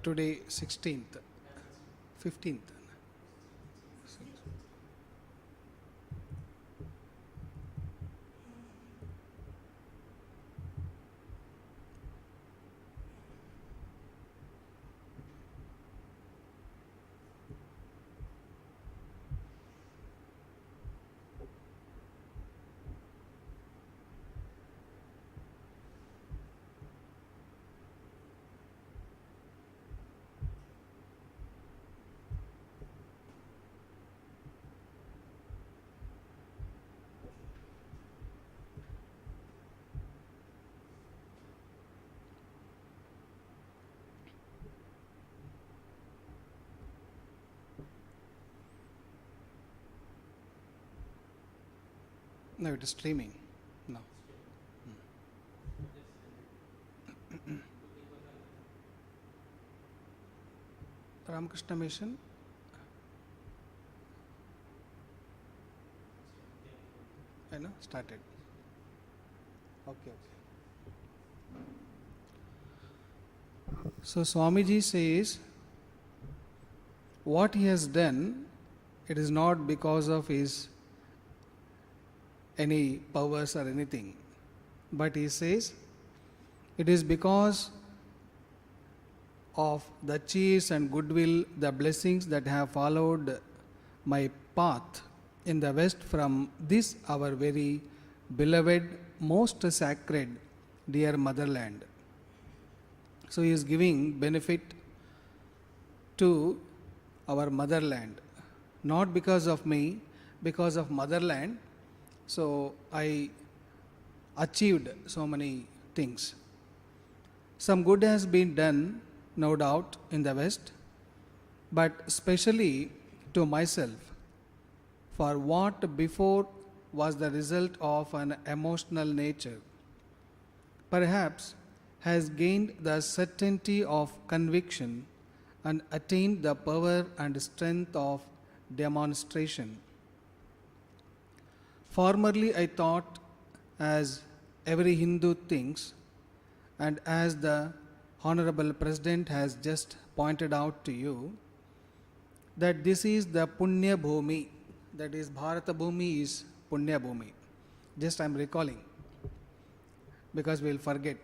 Today 16th, 15th. No, it is streaming. No. Ramakrishna Mission. I know, started. Okay. So Swamiji says, what he has done, it is not because of his any powers or anything, but he says it is because of the cheers and goodwill, the blessings that have followed my path in the West from this our very beloved, most sacred, dear motherland. So he is giving benefit to our motherland, not because of me, because of motherland. So I achieved so many things. Some good has been done, no doubt, in the West, but especially to myself, for what before was the result of an emotional nature, perhaps has gained the certainty of conviction and attained the power and strength of demonstration. Formerly I thought, as every Hindu thinks, and as the Honorable President has just pointed out to you, that this is the Punya Bhumi, that is Bharata Bhumi is Punya Bhumi. Just I am recalling, because we will forget.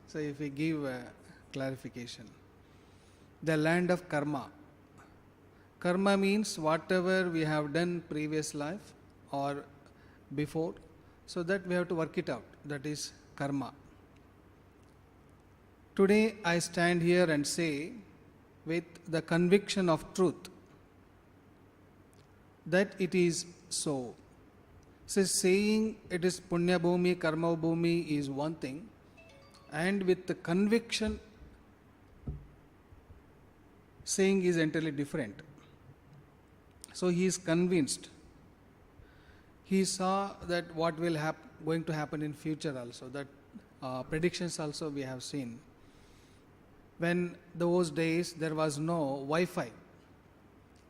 So if we give clarification. The land of karma. Karma means whatever we have done previous life or before, so that we have to work it out. That is karma. Today I stand here and say, with the conviction of truth, that it is so. So saying it is Punya Bhumi, Karma Bhumi is one thing, and with the conviction saying is entirely different. So he is convinced. He saw that what will going to happen in future also, that predictions also we have seen. When those days there was no Wi-Fi,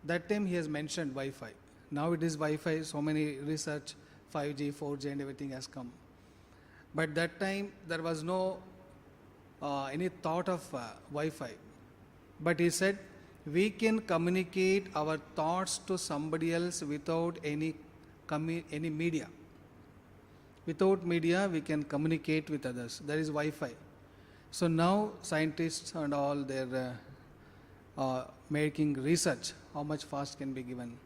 that time he has mentioned Wi-Fi. Now it is Wi-Fi, so many research, 5G, 4G and everything has come. But that time there was no any thought of Wi-Fi. But he said, we can communicate our thoughts to somebody else without any media. Without media, we can communicate with others. That is Wi-Fi. So now scientists and all, they're making research, how much fast can be given.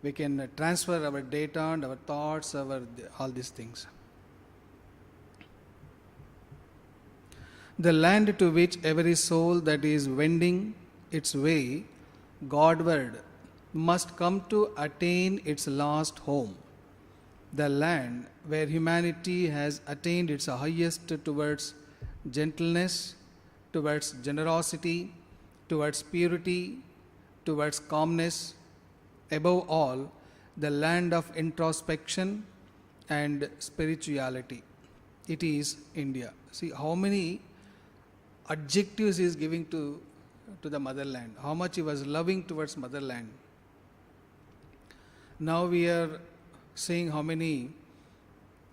We can transfer our data and our thoughts, all these things. The land to which every soul that is wending its way Godward must come to attain its last home. The land where humanity has attained its highest towards gentleness, towards generosity, towards purity, towards calmness, above all, the land of introspection and spirituality. It is India. See how many adjectives he is giving to the motherland, how much he was loving towards motherland. Now we are seeing how many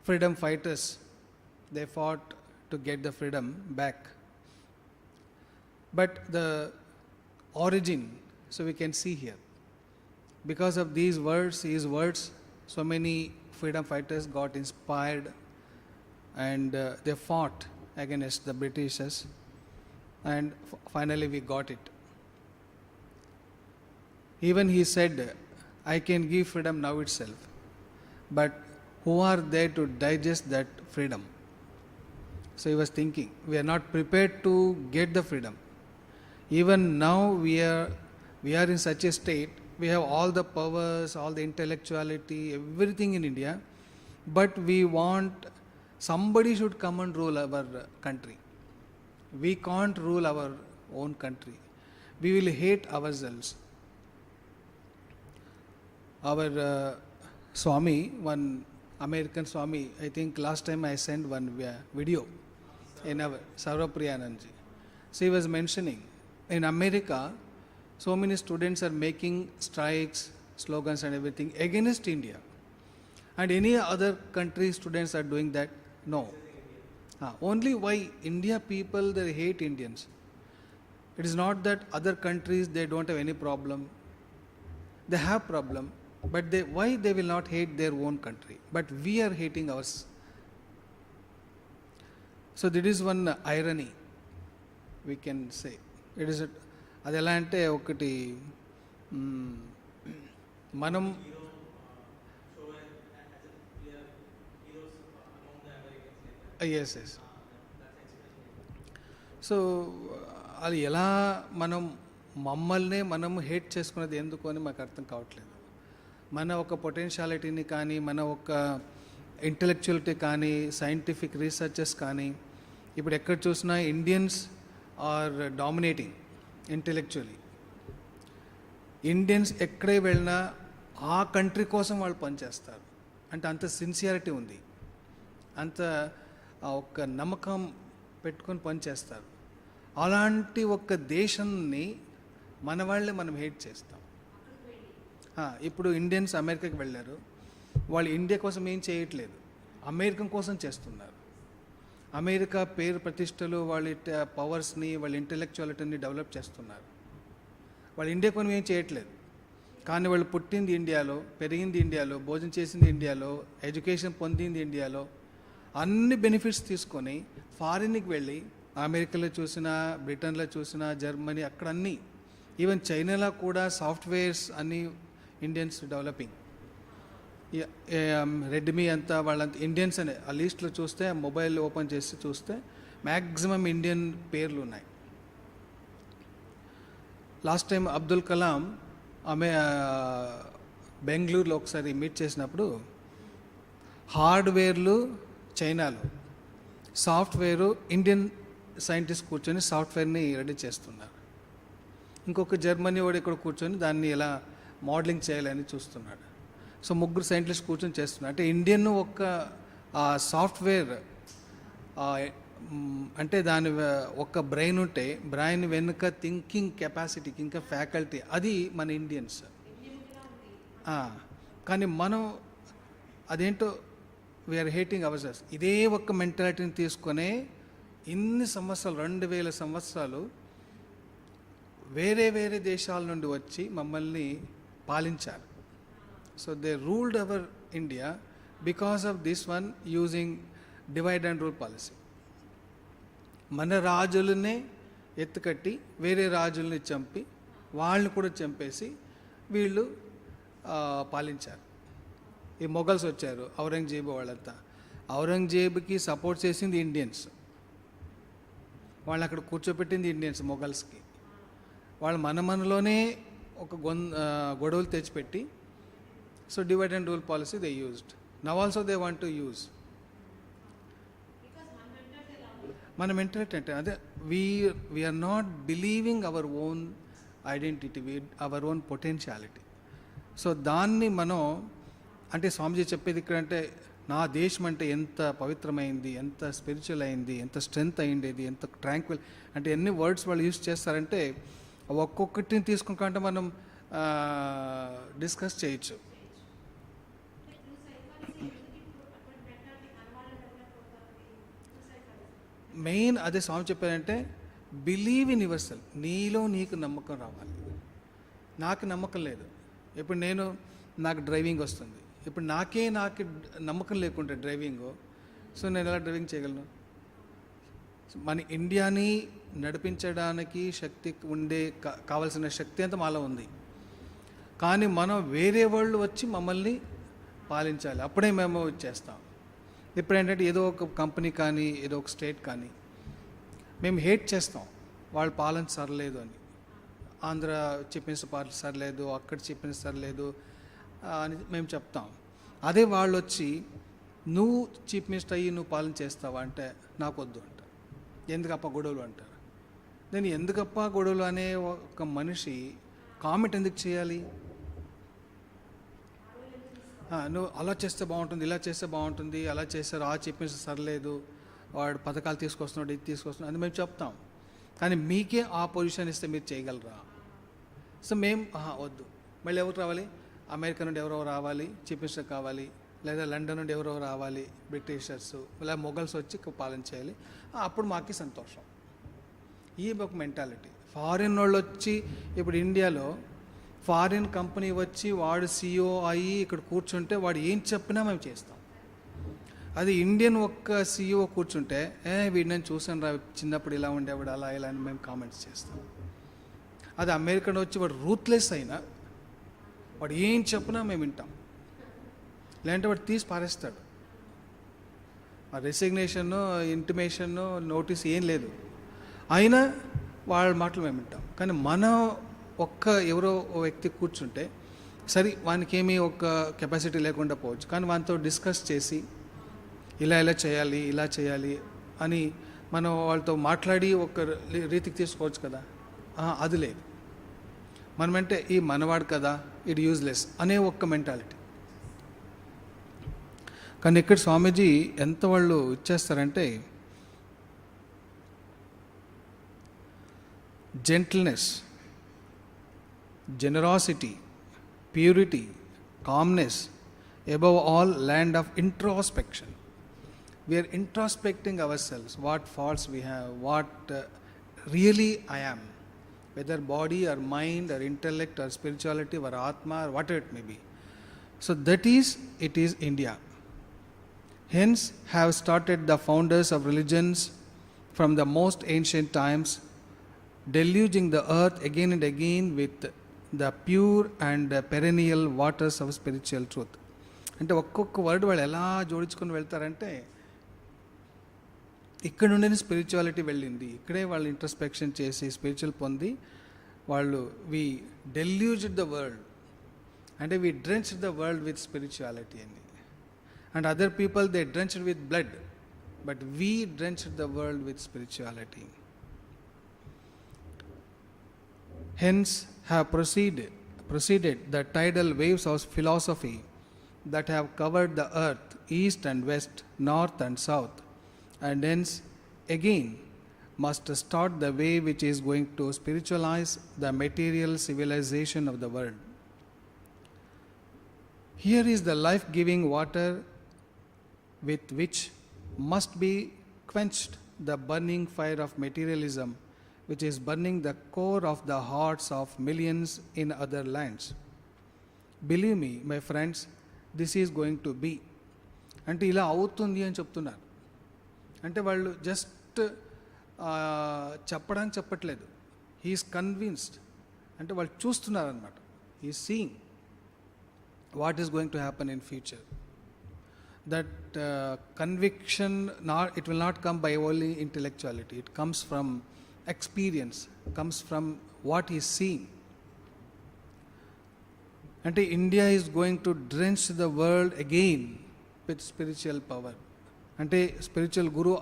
freedom fighters, they fought to get the freedom back. But the origin, so we can see here, because of these words, his words, so many freedom fighters got inspired, and they fought against the Britishers, and finally we got it. Even he said, I can give freedom now itself, but who are there to digest that freedom? So he was thinking, we are not prepared to get the freedom. Even now we are in such a state, we have all the powers, all the intellectuality, everything in India, but we want somebody should come and rule our country. We can't rule our own country. We will hate ourselves. Our Swami, one American Swami, I think last time I sent one video in our Sarvapriyananji. So he was mentioning, in America, so many students are making strikes, slogans and everything against India. And any other country students are doing that? No. Only why India people, they hate Indians. It is not that other countries, they don't have any problem. They have problem, but why they will not hate their own country? But we are hating ours. So that is one irony, we can say. It is అది ఎలా అంటే ఒకటి మనం yes yes so అది ఎలా మమ్మల్ని మనం hate చేసుకున్నది ఎందుకు అని మాకు అర్థం కావట్లేదు. మన ఒక పొటెన్షియాలిటీని కానీ, మన ఒక ఇంటలెక్చువలిటీ కానీ, సైంటిఫిక్ రీసెర్చెస్ కానీ, ఇప్పుడు ఎక్కడ చూసినా Indians are dominating intellectually. Indians ఎక్కడే వెళ్ళినా ఆ కంట్రీ కోసం వాళ్ళు పనిచేస్తారు. అంటే అంత సిన్సియారిటీ ఉంది, అంత ఒక నమ్మకం పెట్టుకొని పనిచేస్తారు. అలాంటి ఒక దేశాన్ని మన వాళ్ళే మనం హేట్ చేస్తాం. ఇప్పుడు ఇండియన్స్ అమెరికాకి వెళ్ళారు, వాళ్ళు ఇండియా కోసం ఏం చేయట్లేదు, అమెరికన్ కోసం చేస్తున్నారు. అమెరికా పేరు ప్రతిష్టలు, వాళ్ళ పవర్స్ని, వాళ్ళ ఇంటెలెక్చువాలిటీని డెవలప్ చేస్తున్నారు. వాళ్ళు ఇండియా కోసం ఏం చేయట్లేదు. కానీ వాళ్ళు పుట్టింది ఇండియాలో, పెరిగింది ఇండియాలో, భోజనం చేసింది ఇండియాలో, ఎడ్యుకేషన్ పొందింది ఇండియాలో, అన్ని బెనిఫిట్స్ తీసుకొని ఫారిన్కి వెళ్ళి అమెరికాలో చూసినా, బ్రిటన్లో చూసినా, జర్మనీ, అక్కడ అన్నీ, ఈవెన్ చైనాలో కూడా సాఫ్ట్వేర్స్ అన్నీ ఇండియన్స్ డెవలపింగ్. రెడ్మీ అంతా వాళ్ళంతా ఇండియన్స్ అనే ఆ లిస్ట్లో చూస్తే, మొబైల్ ఓపెన్ చేసి చూస్తే మ్యాక్సిమం ఇండియన్ పేర్లు ఉన్నాయి. లాస్ట్ టైం అబ్దుల్ కలాం ఆమె బెంగళూరులో ఒకసారి మీట్ చేసినప్పుడు, హార్డ్వేర్లు చైనాలో, సాఫ్ట్వేరు ఇండియన్ సైంటిస్ట్ కూర్చొని సాఫ్ట్వేర్ని రెడీ చేస్తున్నారు. ఇంకొక జర్మనీ వాడు ఇక్కడ కూర్చొని దాన్ని ఎలా మోడలింగ్ చేయాలని చూస్తున్నాడు. సో ముగ్గురు సైంటిస్ట్ కూర్చొని చేస్తున్నారు. అంటే ఇండియన్ ఒక సాఫ్ట్వేర్ అంటే దాని ఒక బ్రెయిన్ ఉంటే, బ్రెయిన్ వెనుక థింకింగ్ కెపాసిటీకి ఇంకా ఫ్యాకల్టీ, అది మన ఇండియన్స్. కానీ మనం అదేంటో వీఆర్ హేటింగ్ అవర్ సెల్స్. ఇదే ఒక్క మెంటాలిటీని తీసుకొనే ఇన్ని సంవత్సరాలు, 2000 సంవత్సరాలు వేరే వేరే దేశాల నుండి వచ్చి మమ్మల్ని పాలించారు. So they ruled our India because of this one using divide and rule policy. మన రాజులనే ఎత్తుకట్టి వేరే రాజుల్ని చంపి, వాళ్ళని కూడా చంపేసి వీళ్ళు పాలించారు. ఈ మొఘల్స్ వచ్చారు, ఔరంగజేబు వాళ్ళంతా. ఔరంగజేబుకి సపోర్ట్ చేసింది ఇండియన్స్, వాళ్ళని అక్కడ కూర్చోపెట్టింది ఇండియన్స్ మొఘల్స్కి. వాళ్ళు మనలోనే ఒక గొడవలు తెచ్చిపెట్టి, so divide and rule policy they used. Now also they want to use. మన మెంటాలిటీ అంటే అదే, we are not believing our own identity, our own potentiality. So దాన్ని మనం, అంటే స్వామిజీ చెప్పేది ఇక్కడ అంటే, నా దేశం అంటే ఎంత పవిత్రమైంది, ఎంత స్పిరిచువల్ అయింది, ఎంత స్ట్రెంగ్త్ అయింది, ఎంత ట్రాంక్విల్, అంటే ఎన్ని వర్డ్స్ వాళ్ళు యూజ్ చేస్తారంటే ఒక్కొక్కటిని తీసుకుంటే మనం డిస్కస్ చేయొచ్చు. మెయిన్ అదే స్వామి చెప్పారంటే, బిలీవ్ ఇన్ యువర్ సెల్ఫ్. నీలో నీకు నమ్మకం రావాలి. నాకు నమ్మకం లేదు. ఇప్పుడు నాకు డ్రైవింగ్ వస్తుంది. ఇప్పుడు నాకు నమ్మకం లేకుంటే డ్రైవింగ్, సో నేను ఎలా డ్రైవింగ్ చేయగలను? మన ఇండియాని నడిపించడానికి శక్తి కావాల్సిన శక్తి అంతా మాలో ఉంది. కానీ మనం వేరే వాళ్ళు వచ్చి మమ్మల్ని పాలించాలి, అప్పుడే మేము చేస్తాం. ఇప్పుడు ఏంటంటే ఏదో ఒక కంపెనీ కానీ ఏదో ఒక స్టేట్ కానీ మేము హేట్ చేస్తాం, వాళ్ళ పాలన సరలేదు అని. ఆంధ్ర చీఫ్ మినిస్టర్ పాలన సరలేదు, అక్కడ చీఫ్ మినిస్టర్ సరలేదు అని మేము చెప్తాం. అదే వాళ్ళు వచ్చి నువ్వు చీఫ్ మినిస్టర్ అయ్యి నువ్వు పాలన చేస్తావా అంటే నాకు వద్దు అంట. ఎందుకప్ప గొడవలు అంటారు. నేను ఎందుకప్ప గొడవలు అనే ఒక మనిషి కామెంట్ ఎందుకు చేయాలి? నువ్వు అలా చేస్తే బాగుంటుంది, ఇలా చేస్తే బాగుంటుంది, అలా చేస్తారు, ఆ చీఫ్ మినిస్టర్ సరలేదు, వాడు పథకాలు తీసుకొస్తున్నాడు, ఇది తీసుకొస్తున్నాడు అని మేము చెప్తాం. కానీ మీకే ఆ పొజిషన్ ఇస్తే మీరు చేయగలరా? సో మేము వద్దు. మళ్ళీ ఎవరు రావాలి? అమెరికా నుండి ఎవరో రావాలి, చీఫ్ మినిస్టర్ కావాలి, లేదా లండన్ నుండి ఎవరో రావాలి, బ్రిటిషర్స్ లేదా మొఘల్స్ వచ్చి పాలన చేయాలి, అప్పుడు మాకు సంతోషం. ఈ ఒక మెంటాలిటీ. ఫారిన్ వాళ్ళు వచ్చి ఇప్పుడు ఇండియాలో ఫారిన్ కంపెనీ వచ్చి వాడు CEO అయ్యి ఇక్కడ కూర్చుంటే వాడు ఏం చెప్పినా మేము చేస్తాం. అది ఇండియన్ ఒక్క CEO కూర్చుంటే వీడు నేను చూసాను రా, చిన్నప్పుడు ఇలా ఉండేవాడు, అలా ఇలా అని మేము కామెంట్స్ చేస్తాం. అది అమెరికన్ వచ్చి వాడు రూత్లెస్ అయినా వాడు ఏం చెప్పినా మేము వింటాం. లేదంటే వాడు తీసి పారేస్తాడు. ఆ రెసిగ్నేషన్, ఇంటిమేషన్, నోటీస్ ఏం లేదు, అయినా వాళ్ళ మాటలు మేము వింటాం. కానీ మనం ఎవరో వ్యక్తి కూర్చుంటే సరే వానికి ఏమీ ఒక కెపాసిటీ లేకుండా పోవచ్చు, కానీ వానితో డిస్కస్ చేసి ఇలా చేయాలి, ఇలా చేయాలి అని మనం వాళ్ళతో మాట్లాడి ఒక రీతికి తీసుకోవచ్చు కదా. అది లేదు. మనమంటే ఈ మనవాడు కదా, ఇది యూజ్లెస్ అనే ఒక్క మెంటాలిటీ. కానీ ఇక్కడ స్వామీజీ ఎంత వాళ్ళు ఇచ్చేస్తారంటే gentleness, generosity, purity, calmness, above all land of introspection. We are introspecting ourselves, what faults we have, what really I am, whether body or mind or intellect or spirituality or atma or whatever it may be. So it is India. Hence have started the founders of religions from the most ancient times, deluging the earth again and again with the pure and perennial waters of spiritual truth. అంటే ఒక్కొక్క word వాళ్ళు ఎలా జోడించుకొని వెళ్తారంటే ఇక్కడ నుండి spirituality వెళ్ళింది, ఇక్కడే వాళ్ళు introspection చేసి స్పిరిచువల్ పొంది వాళ్ళు వి డెల్యూజ్డ్ ద వరల్డ్, అంటే we drenched the world with spirituality అని. And other people they drenched with blood, but we drenched the world with spirituality. Hence have proceeded the tidal waves of philosophy that have covered the earth east and west, north and south, and hence again must start the way which is going to spiritualize the material civilization of the world. Here is the life-giving water with which must be quenched the burning fire of materialism, which is burning the core of the hearts of millions in other lands. Believe me, my friends, this is going to be. అంటే ఇలా అవుతుంది అని చెప్తున్నారు. అంటే వాళ్ళు just చెప్పడానికి చెప్పట్లేదు, he's convinced. అంటే వాళ్ళు చూస్తున్నారు అనమాట. He is seeing what is going to happen in future. That conviction, it will not come by only intellectuality, it comes from experience, comes from what he is seeing. అంటే India is going to drench the world again with spiritual power. అంటే spiritual గురు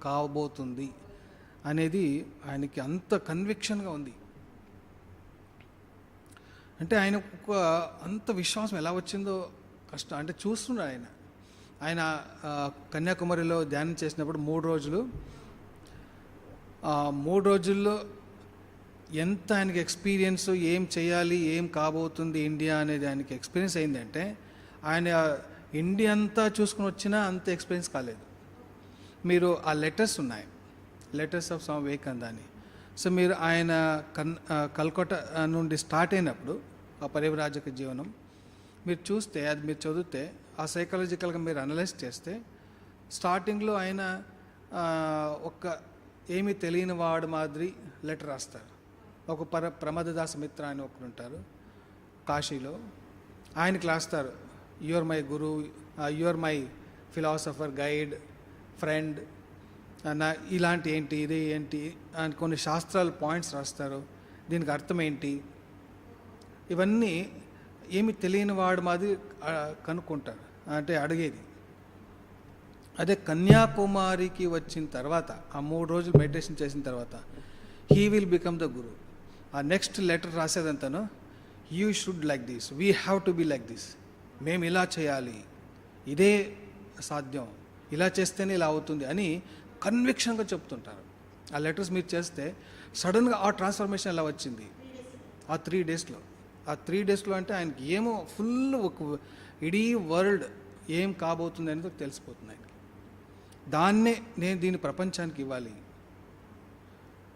కాబోతుంది అనేది ఆయనకి అంత కన్విక్షన్గా ఉంది. అంటే ఆయన అంత విశ్వాసం ఎలా వచ్చిందో కష్టం. అంటే చూస్తున్నాడు ఆయన కన్యాకుమారిలో ధ్యానం చేసినప్పుడు 3 రోజులు, 3 రోజుల్లో ఎంత ఆయనకి ఎక్స్పీరియన్స్, ఏం చేయాలి, ఏం కాబోతుంది ఇండియా అనేది ఆయనకి ఎక్స్పీరియన్స్ అయిందంటే ఆయన ఇండియా అంతా చూసుకుని వచ్చినా అంత ఎక్స్పీరియన్స్ కాలేదు. మీరు ఆ లెటర్స్ ఉన్నాయి, లెటర్స్ ఆఫ్ స్వామి వివేకానంద అని. సో మీరు ఆయన కల్కట్టా నుండి స్టార్ట్ అయినప్పుడు ఆ పరివ్రాజక జీవనం మీరు చూస్తే, అది మీరు చదివితే, ఆ సైకాలజికల్గా మీరు అనలైజ్ చేస్తే, స్టార్టింగ్లో ఆయన ఒక ఏమీ తెలియని వాడు మాదిరి లెటర్ రాస్తారు. ఒక ప్రమదదాస మిత్ర అని ఒకరు ఉంటారు కాశీలో, ఆయనకి రాస్తారు, you are my guru, you are my philosopher, guide, friend, ఇలాంటి ఏంటి, ఇది ఏంటి అని కొన్ని శాస్త్రాల పాయింట్స్ రాస్తారు. దీనికి అర్థం ఏంటి, ఇవన్నీ ఏమి తెలియని వాడు మాది కనుక్కుంటారు, అంటే అడిగేది. అదే కన్యాకుమారికి వచ్చిన తర్వాత, ఆ 3 రోజులు మెడిటేషన్ చేసిన తర్వాత, he will become the guru. ఆ నెక్స్ట్ లెటర్ రాసేదంతాను, you should like this, we have to be like this, మేము ఇలా చేయాలి, ఇదే సాధ్యం, ఇలా చేస్తేనే ఇలా అవుతుంది అని కన్విక్షన్గా చెప్తుంటారు. ఆ లెటర్స్ మీరు చేస్తే సడన్గా ఆ ట్రాన్స్ఫర్మేషన్ ఎలా వచ్చింది ఆ 3 డేస్లో. ఆ 3 డేస్లో అంటే ఆయనకి ఏమో ఫుల్ ఒక ఇడీ వరల్డ్ ఏం కాబోతుంది అనేది తెలిసిపోతుంది ఆయనకి. దాన్నే నేను దీన్ని ప్రపంచానికి ఇవ్వాలి.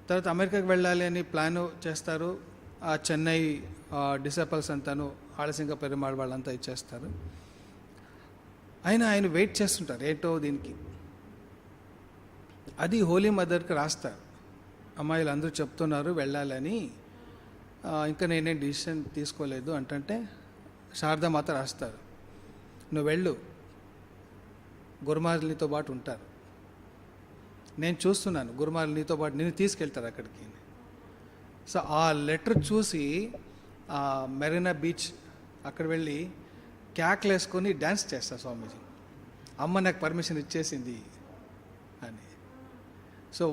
తర్వాత అమెరికాకి వెళ్ళాలి అని ప్లాన్ చేస్తారు. ఆ చెన్నై డిసైపుల్స్ అంతాను, ఆలసింగ పెరుమాళ్ వాళ్ళంతా ఇచ్చేస్తారు. ఆయన వెయిట్ చేస్తుంటారు ఏంటో దీనికి. అది హోలీ మదర్కి రాస్తారు, అమ్మాయిలు అందరూ చెప్తున్నారు వెళ్ళాలని, ఇంకా నేనేం డిసిషన్ తీసుకోలేదు అంటే శారదామాత రాస్తారు, నువ్వు వెళ్ళు, గురుమారులు నీతో పాటు ఉంటారు, నేను చూస్తున్నాను, గురుమారులు నీతో పాటు నేను తీసుకెళ్తారు అక్కడికి. సో ఆ లెటర్ చూసి మెరీనా బీచ్ అక్కడ వెళ్ళి క్యాక్లు వేసుకొని డ్యాన్స్ చేస్తారు స్వామీజీ, అమ్మ నాకు పర్మిషన్ ఇచ్చేసింది అని. సో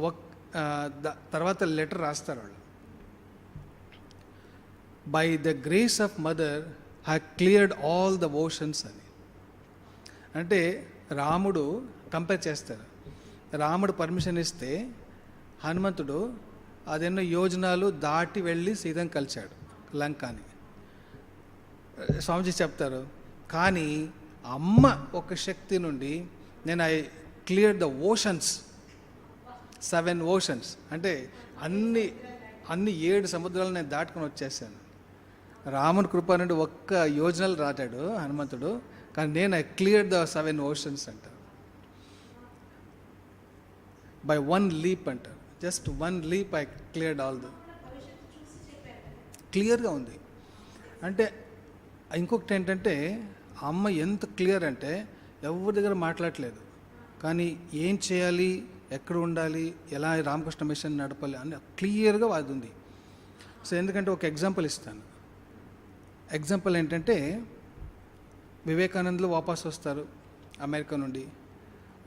తర్వాత లెటర్ రాస్తారు వాళ్ళు, by the grace of mother have cleared all the oceans అని. అంటే రాముడు కంపేర్ చేస్తారు, రాముడు పర్మిషన్ ఇస్తే హనుమంతుడు అదెన్నో యోజనాలు దాటి వెళ్ళి సీతను కలిశాడు లంకాని. స్వామిజీ చెప్తారు, కానీ అమ్మ ఒక శక్తి నుండి నేను I clear the oceans, 7 oceans, అంటే అన్ని 7 సముద్రాలు నేను దాటుకొని వచ్చేసాను. రాముని కృప నుండి ఒక్క యోజనలు రాటాడు హనుమంతుడు, కానీ నేను ఐ క్లియర్ ద 7 ఓషన్స్ అంటారు. బై 1 లీప్ అంటారు, just 1 leap I cleared all the. క్లియర్గా ఉంది. అంటే ఇంకొకటి ఏంటంటే అమ్మ ఎంత క్లియర్ అంటే ఎవరి దగ్గర మాట్లాడలేదు, కానీ ఏం చేయాలి, ఎక్కడ ఉండాలి, ఎలా రామకృష్ణ మిషన్ నడపాలి అని క్లియర్గా అది ఉంది. సో ఎందుకంటే ఒక ఎగ్జాంపుల్ ఇస్తాను. ఎగ్జాంపుల్ ఏంటంటే వివేకానందలు వాపస్ వస్తారు అమెరికా నుండి.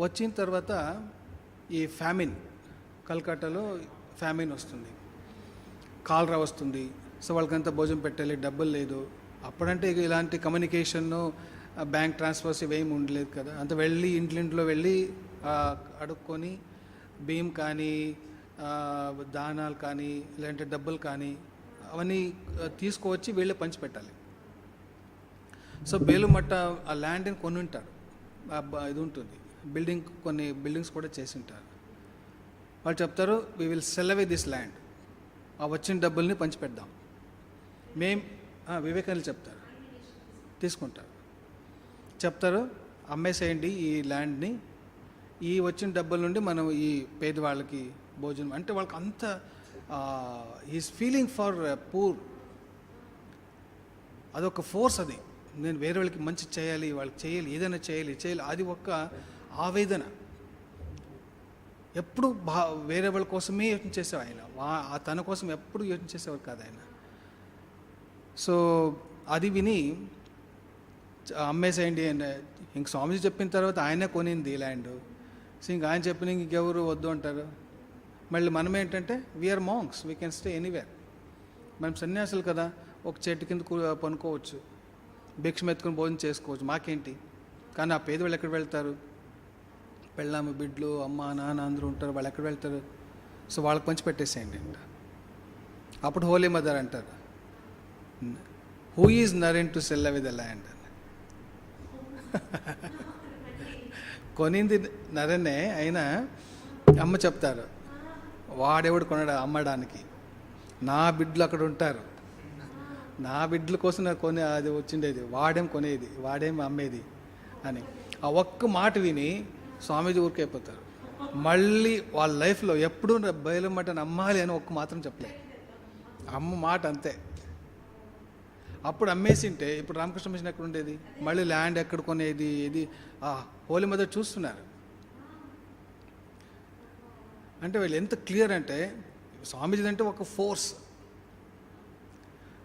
వచ్చిన తర్వాత ఈ ఫ్యామిన్, కల్కట్టాలో ఫ్యామిన్ వస్తుంది, కాలరా వస్తుంది. సో వాళ్ళకంతా భోజనం పెట్టాలి, డబ్బులు లేదు. అప్పుడంటే ఇలాంటి కమ్యూనికేషన్, బ్యాంక్ ట్రాన్స్ఫర్స్ ఇవేమి ఉండలేదు కదా. అంత వెళ్ళి ఇంట్లో వెళ్ళి అడుక్కొని బియ్యం కానీ దానాలు కానీ లేదంటే డబ్బులు కానీ అవన్నీ తీసుకువచ్చి వీళ్ళే పంచిపెట్టాలి. సో బేలుమట్ట ఆ ల్యాండ్ని కొని ఉంటారు, ఇది ఉంటుంది, కొన్ని బిల్డింగ్స్ కూడా చేసి ఉంటారు. వాళ్ళు చెప్తారు, we will sell away this land, ఆ వచ్చిన డబ్బుల్ని పంచిపెడదాం వివేకానంద చెప్తారు, తీసుకుంటారు, చెప్తారు అమ్మేసేయండి ఈ ల్యాండ్ని, ఈ వచ్చిన డబ్బుల నుండి మనం ఈ పేదవాళ్ళకి భోజనం. అంటే వాళ్ళకి అంత ఈజ్ ఫీలింగ్ ఫర్ పూర్, అదొక ఫోర్స్. అది నేను వేరే వాళ్ళకి మంచి చేయాలి, వాళ్ళకి చేయాలి, ఏదైనా చేయాలి, అది ఒక ఆవేదన. ఎప్పుడు వేరే వాళ్ళ కోసమే యోచన చేసేవారు ఆయన, తన కోసం ఎప్పుడు యోచన చేసేవారు కాదు ఆయన. సో అది విని అమ్మేసేయండి అని ఇంక స్వామీజీ చెప్పిన తర్వాత ఆయనే కొనింది ల్యాండ్. సో ఇంక ఆయన చెప్పిన ఇంకెవరు వద్దు అంటారు. మళ్ళీ మనం ఏంటంటే we are monks, we can stay anywhere, మనం సన్యాసులు కదా, ఒక చెట్టు కింద పనుకోవచ్చు, భిక్ష ఎత్తుకుని భోజనం చేసుకోవచ్చు, మాకేంటి. కానీ ఆ పేదవాళ్ళు ఎక్కడ వెళ్తారు, పెళ్ళాము బిడ్డలు అమ్మ నాన్న అందరూ ఉంటారు, వాళ్ళు ఎక్కడ వెళ్తారు. సో వాళ్ళకి పంచి పెట్టేసేయండి అంట. అప్పుడు హోలీ మదర్ అంటారు, who is Naren to sell away the land. కొనింది నరనే అయినా అమ్మ చెప్తారు, వాడెవడు కొనడా అమ్మడానికి, నా బిడ్డలు అక్కడ ఉంటారు, నా బిడ్డల కోసం నాకు కొనే అది వచ్చిండేది, వాడేం కొనేది, వాడేం అమ్మేది అని. ఆ ఒక్క మాట విని స్వామీజీ ఊరికైపోతారు. మళ్ళీ వాళ్ళ లైఫ్లో ఎప్పుడూ బయలు మటన్ అమ్మాలి అని ఒక్క మాత్రం చెప్పలేదు. అమ్మ మాట అంతే. అప్పుడు అమ్మేసింటే ఇప్పుడు రామకృష్ణ మిషన్ ఎక్కడ ఉండేది, మళ్ళీ ల్యాండ్ ఎక్కడ కొనేది, ఇది హోలీ మదర్ చూస్తున్నారు. అంటే వీళ్ళు ఎంత క్లియర్ అంటే స్వామీజీ అంటే ఒక ఫోర్స్,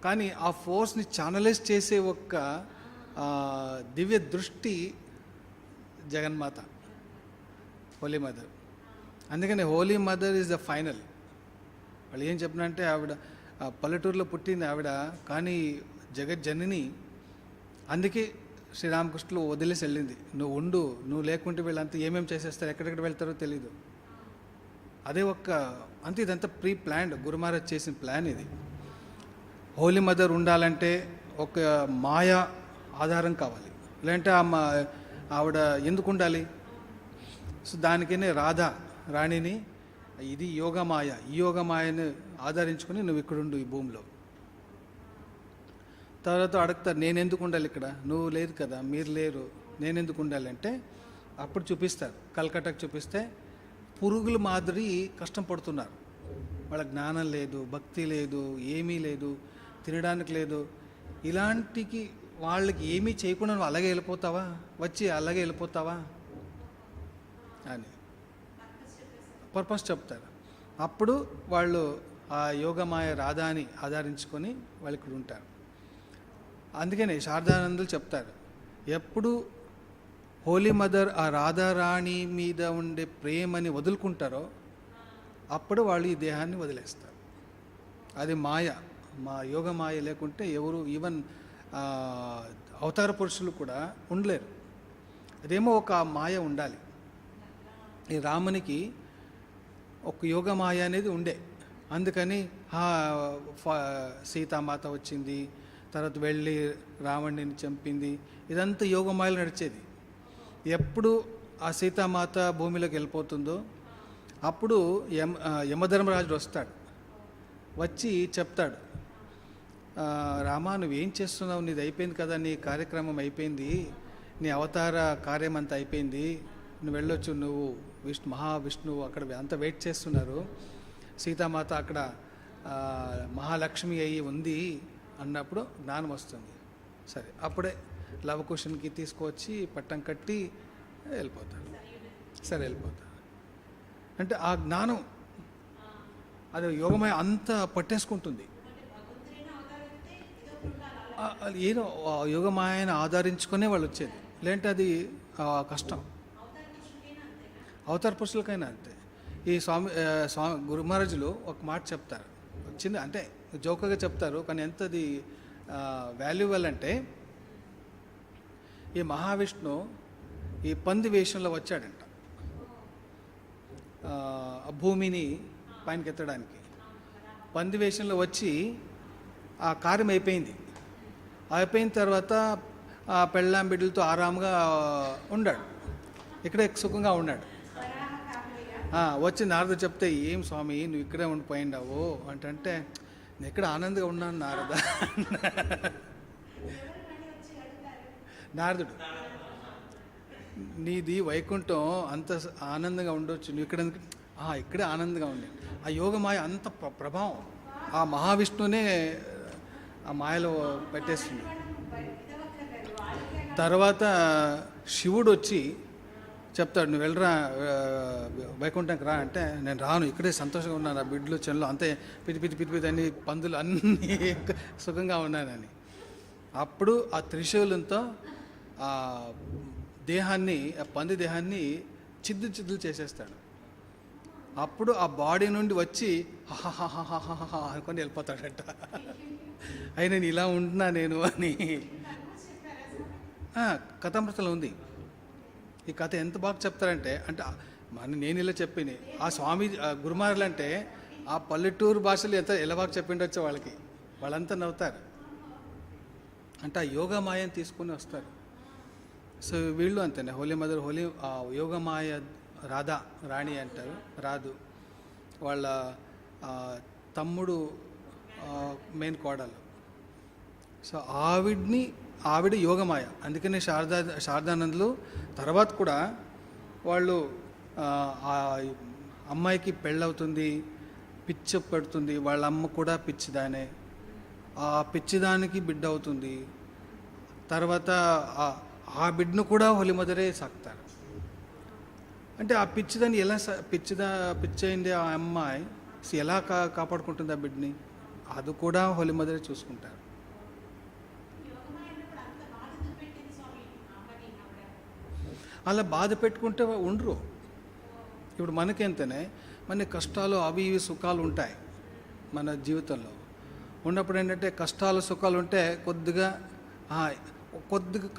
కానీ ఆ ఫోర్స్ని ఛానలైజ్ చేసే ఒక దివ్య దృష్టి జగన్మాత, హోలీ మదర్. అందుకని holy mother is the final. వాళ్ళు ఏం చెప్పినంటే ఆవిడ పల్లెటూరులో పుట్టింది ఆవిడ, కానీ జగజ్జనని. అందుకే శ్రీరామకృష్ణులు వదిలేసి వెళ్ళింది, నువ్వు ఉండు, నువ్వు లేకుంటే వీళ్ళంతా ఏమేమి చేసేస్తారు, ఎక్కడెక్కడ వెళ్తారో తెలీదు. అదే అంతే, ఇదంతా ప్రీ ప్లాన్డ్, గురు మహారాజ్ చేసిన ప్లాన్ ఇది. హోలీ మదర్ ఉండాలంటే ఒక మాయా ఆధారం కావాలి, లేదంటే ఆవిడ ఎందుకు ఉండాలి? సో దానికనే రాధా రాణిని, ఇది యోగమాయ, ఈ యోగమాయని ఆధారించుకొని నువ్వు ఇక్కడ ఉండు ఈ భూమిలో. తర్వాత అడుగుతారు, నేను ఎందుకు ఉండాలి ఇక్కడ, నువ్వు లేదు కదా, మీరు లేరు, నేను ఎందుకు ఉండాలి అంటే అప్పుడు చూపిస్తారు. కల్కటాకు చూపిస్తే పురుగుల మాదిరి కష్టం పడుతున్నారు, వాళ్ళ జ్ఞానం లేదు, భక్తి లేదు, ఏమీ లేదు, తినడానికి లేదు. ఇలాంటికి వాళ్ళకి ఏమీ చేయకుండా నువ్వు అలాగే వెళ్ళిపోతావా, వచ్చి అలాగే వెళ్ళిపోతావా అని పర్పస్ చెప్తారు. అప్పుడు వాళ్ళు ఆ యోగమాయ రాధాని ఆధారించుకొని వాళ్ళు ఇక్కడ ఉంటారు. అందుకనే శారదానందులు చెప్తారు, ఎప్పుడు హోలీ మదర్ ఆ రాధారాణి మీద ఉండే ప్రేమని వదులుకుంటారో అప్పుడు వాళ్ళు ఈ దేహాన్ని వదిలేస్తారు. అది మాయ, మా యోగ మాయ లేకుంటే ఎవరు, ఈవెన్ అవతార పురుషులు కూడా ఉండలేరు. అదేమో ఒక మాయ ఉండాలి. ఈ రామునికి ఒక యోగ మాయ అనేది ఉండే, అందుకని సీతామాత వచ్చింది, తర్వాత వెళ్ళి రావణుని చంపింది, ఇదంతా యోగమాయలు నడిచేది. ఎప్పుడు ఆ సీతామాత భూమిలోకి వెళ్ళిపోతుందో అప్పుడు యమధర్మరాజుడు వస్తాడు, వచ్చి చెప్తాడు, రామా నువ్వేం చేస్తున్నావు, నీది అయిపోయింది కదా, నీ కార్యక్రమం అయిపోయింది, నీ అవతార కార్యం అంతా అయిపోయింది, నువ్వు వెళ్ళొచ్చు, నువ్వు మహావిష్ణువు అక్కడ అంతా వెయిట్ చేస్తున్నారు, సీతామాత అక్కడ మహాలక్ష్మి అయ్యి ఉంది అన్నప్పుడు జ్ఞానం వస్తుంది. సరే, అప్పుడే లవకుశునికి తీసుకొచ్చి పట్టం కట్టి వెళ్ళిపోతాడు. సరే వెళ్ళిపోతాడు అంటే ఆ జ్ఞానం అది యోగమయ అంత పట్టేసుకుంటుంది. ఏదో యోగమాయను ఆధారించుకునే వాళ్ళు వచ్చేది, లేదంటే అది కష్టం. అవతార పురుషులకైనా అంతే. ఈ స్వామి గురు మహారాజులు ఒక మాట చెప్తారు, చిన్న అంటే జోకగా చెప్తారు, కానీ ఎంతది వాల్యుబుల్ అంటే, ఈ మహావిష్ణు ఈ పంది వేషంలో వచ్చాడంట భూమిని పైనకి ఎత్తడానికి. పంది వేషంలో వచ్చి ఆ కార్యం అయిపోయింది. అయిపోయిన తర్వాత ఆ పెళ్ళాం బిడ్డలతో ఆరాముగా ఉన్నాడు, ఇక్కడే సుఖంగా ఉన్నాడు. వచ్చి నారద చెప్తే, ఏం స్వామి నువ్వు ఇక్కడే ఉండిపోయిండావు అంటే, నేను ఇక్కడ ఆనందంగా ఉన్నాను నారద. నారదుడు, నీది వైకుంఠం అంత ఆనందంగా ఉండొచ్చు, నువ్వు ఇక్కడే ఆనందంగా ఉండే. ఆ యోగమాయ అంత ప్రభావం ఆ మహావిష్ణువునే ఆ మాయలో పెట్టేస్తుంది. తర్వాత శివుడు వచ్చి చెప్తాడు, నువ్వు వెళ్ళరా వైకుంఠంకి రా అంటే, నేను రాను, ఇక్కడే సంతోషంగా ఉన్నాను, ఆ బిడ్డలు చెన్లు అంతే పితి అన్ని పందులు అన్నీ సుఖంగా ఉన్నానని. అప్పుడు ఆ త్రిశూలంతో ఆ దేహాన్ని, ఆ పంది దేహాన్ని చిద్దులు చేసేస్తాడు. అప్పుడు ఆ బాడీ నుండి వచ్చి హాహాహాహాహా అనుకొని వెళ్ళిపోతాడట. అయి నేను ఇలా ఉంటున్నా నేను అని కథామృతలో ఉంది. ఈ కథ ఎంత బాగా చెప్తారంటే, నేను ఇలా చెప్పింది ఆ స్వామి గురుమారులు అంటే ఆ పల్లెటూరు భాషలు ఎలా బాగా చెప్పిండొచ్చో వాళ్ళంతా నవ్వుతారు. అంటే ఆ యోగమాయని తీసుకొని వస్తారు. సో వీళ్ళు అంతేనే, హోలీ మదర్ యోగమాయ రాధా రాణి అంటారు, రాదు. వాళ్ళ తమ్ముడు మెయిన్ కోడలు. సో ఆవిడ యోగమాయ. అందుకనే శారదానందులు తర్వాత కూడా వాళ్ళు ఆ అమ్మాయికి పెళ్ళవుతుంది, పిచ్చి పెడుతుంది, వాళ్ళ అమ్మ కూడా పిచ్చిదానే, ఆ పిచ్చిదానికి బిడ్డ అవుతుంది. తర్వాత ఆ బిడ్డను కూడా హోలీ మదరే సాకుతారు. అంటే ఆ పిచ్చిదాన్ని ఎలా పిచ్చయింది ఆ అమ్మాయి ఎలా కాపాడుకుంటుంది ఆ బిడ్డని, అది కూడా హోలీ మదరే చూసుకుంటారు. అలా బాధ పెట్టుకుంటే ఉండరు. ఇప్పుడు మనకెంతనే మన కష్టాలు అవి ఇవి సుఖాలు ఉంటాయి మన జీవితంలో. ఉన్నప్పుడు ఏంటంటే కష్టాలు సుఖాలు ఉంటే కొద్దిగా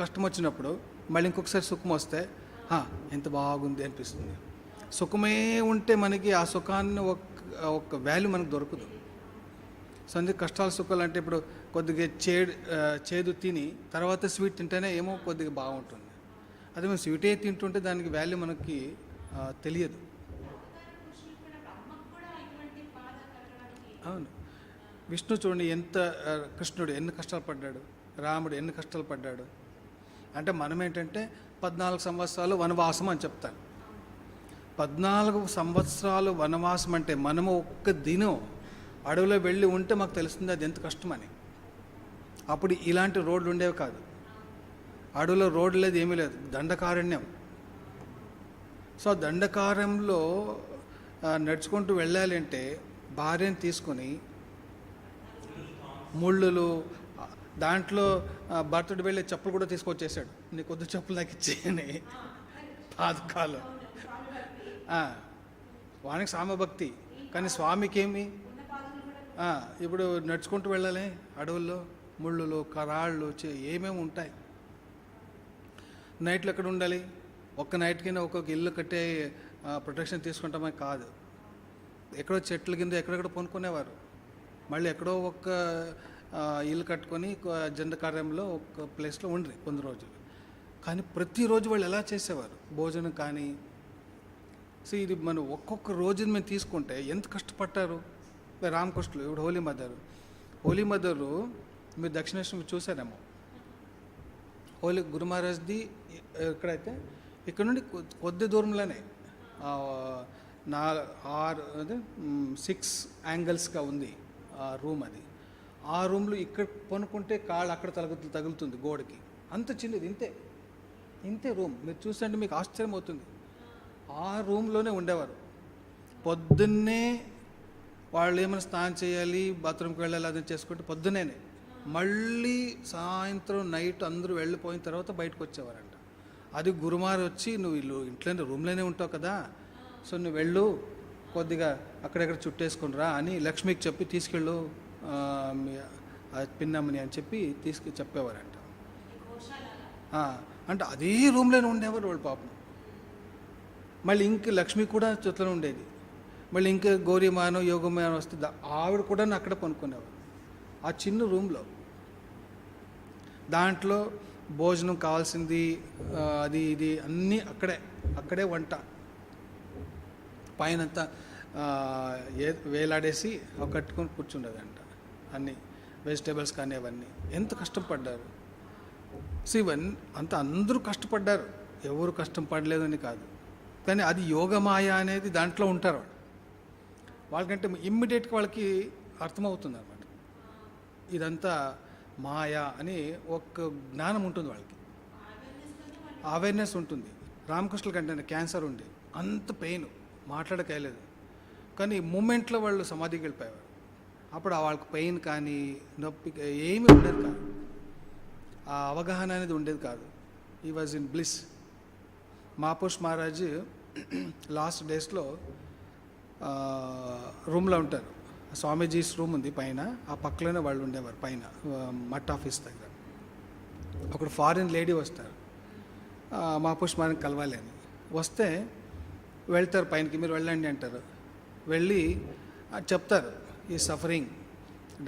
కష్టం వచ్చినప్పుడు మళ్ళీ ఇంకొకసారి సుఖం వస్తే ఎంత బాగుంది అనిపిస్తుంది. సుఖమే ఉంటే మనకి ఆ సుఖాన్ని ఒక వాల్యూ మనకు దొరకదు. సో అందుకే కష్టాలు సుఖాలు అంటే ఇప్పుడు కొద్దిగా చేదు తిని తర్వాత స్వీట్ తింటేనే ఏమో కొద్దిగా బాగుంటుంది. అదే మేము స్వీటే తింటుంటే దానికి వాల్యూ మనకి తెలియదు. అవును, విష్ణు చూడండి కృష్ణుడు ఎన్ని కష్టాలు పడ్డాడు, రాముడు ఎన్ని కష్టాలు పడ్డాడు. అంటే మనం ఏంటంటే 14 సంవత్సరాలు వనవాసం అని చెప్తాను. 14 సంవత్సరాలు వనవాసం అంటే మనము ఒక్క దినం అడవిలో వెళ్ళి ఉంటే మాకు తెలుస్తుంది అది ఎంత కష్టమని. అప్పుడు ఇలాంటి రోడ్లు ఉండేవి కాదు, అడవిలో రోడ్డు లేదు, ఏమీ లేదు, దండకారణ్యం. సో దండకారణ్యంలో నడుచుకుంటూ వెళ్ళాలి అంటే భార్యను తీసుకొని ముళ్ళులు, దాంట్లో భర్తడు వెళ్ళే చెప్పులు కూడా తీసుకొచ్చేసాడు. నీ కొద్ది చెప్పులు నాకు ఇచ్చేయని పాదకాలు. వానికి సామభక్తి, కానీ స్వామికి ఏమి ఇప్పుడు నడుచుకుంటూ వెళ్ళాలి అడవుల్లో, ముళ్ళులు కరాళ్ళు ఏమేమి ఉంటాయి. నైట్లు ఎక్కడ ఉండాలి, ఒక్క నైట్కైనా ఒక్కొక్క ఇల్లు కట్టే ప్రొటెక్షన్ తీసుకుంటామే కాదు. ఎక్కడో చెట్ల కింద ఎక్కడెక్కడ పొనుకునేవారు, మళ్ళీ ఎక్కడో ఒక్క ఇల్లు కట్టుకొని జండకార్యంలో ఒక ప్లేస్లో ఉండ్రి కొన్ని రోజులు. కానీ ప్రతిరోజు వాళ్ళు ఎలా చేసేవారు భోజనం కానీ. సో ఇది మనం ఒక్కొక్క రోజుని మేము తీసుకుంటే ఎంత కష్టపడ్డారు రామకృష్ణులు. ఇప్పుడు హోలీ మదరు మీరు దక్షిణేశ్వరం చూసారేమో. గురు మహారాజ్ది ఎక్కడైతే ఇక్కడ నుండి కొద్ది దూరంలోనే 6 యాంగిల్స్గా ఉంది ఆ రూమ్. అది ఆ రూమ్లో ఇక్కడ పనుకుంటే కాళ్ళు అక్కడ తగులుతుంది గోడకి. అంత చిన్నది, ఇంతే రూమ్. మీరు చూసండి మీకు ఆశ్చర్యం అవుతుంది. ఆ రూమ్లోనే ఉండేవారు. పొద్దున్నే వాళ్ళు ఏమైనా స్నానం చేయాలి, బాత్రూమ్కి వెళ్ళాలి, అది చేసుకుంటే పొద్దున్నేనే. మళ్ళీ సాయంత్రం నైట్ అందరూ వెళ్ళిపోయిన తర్వాత బయటకు వచ్చేవారంట. అది గురుమారు వచ్చి నువ్వు ఇంట్లోనే రూమ్లోనే ఉంటావు కదా, సో నువ్వు వెళ్ళు, కొద్దిగా అక్కడెక్కడ చుట్టేసుకునిరా అని లక్ష్మికి చెప్పి తీసుకెళ్ళు పిన్నమ్మని అని చెప్పి చెప్పేవారంట. అంటే అదే రూమ్లోనే ఉండేవారు వాళ్ళు పాపం. మళ్ళీ ఇంక లక్ష్మి కూడా చుట్టూనే ఉండేది. మళ్ళీ ఇంకా గౌరీమానో యోగమానో వస్తే ఆవిడ కూడా అక్కడ పనుకునేవారు ఆ చిన్న రూమ్లో. దాంట్లో భోజనం కావాల్సింది అది ఇది అన్నీ అక్కడే వంట పైనంతా వేలాడేసి కట్టుకొని కూర్చుండేదంట. అన్నీ వెజిటేబుల్స్ కానీ అవన్నీ ఎంత కష్టపడ్డారు. సో ఇవన్నీ అందరూ కష్టపడ్డారు, ఎవరు కష్టం పడలేదని కాదు. కానీ అది యోగమాయ అనేది దాంట్లో ఉంటారు వాళ్ళకంటే ఇమ్మీడియట్గా వాళ్ళకి అర్థమవుతుంది అన్నమాట. ఇదంతా మాయా అని ఒక జ్ఞానం ఉంటుంది వాళ్ళకి, అవేర్నెస్ ఉంటుంది. రామకృష్ణుల కంటే క్యాన్సర్ ఉండి అంత పెయిన్ మాట్లాడకేయలేదు, కానీ మూమెంట్లో వాళ్ళు సమాధికి వెళ్ళిపోయేవారు. అప్పుడు వాళ్ళకి పెయిన్ కానీ నొప్పి ఏమీ ఉండేది కాదు, ఆ అవగాహన అనేది ఉండేది కాదు. He was in bliss. Mahapurush Maharaj last డేస్లో రూమ్లో ఉంటారు. స్వామీజీస్ రూమ్ ఉంది పైన, ఆ పక్కలోనే వాళ్ళు ఉండేవారు పైన మట్ ఆఫీస్ దగ్గర. ఒకడు ఫారిన్ లేడీ వస్తారు మహాపురుష్ మహారాజ్ కలవాలి అని. వస్తే వెళ్తారు పైనకి, మీరు వెళ్ళండి అంటారు. వెళ్ళి చెప్తారు he suffering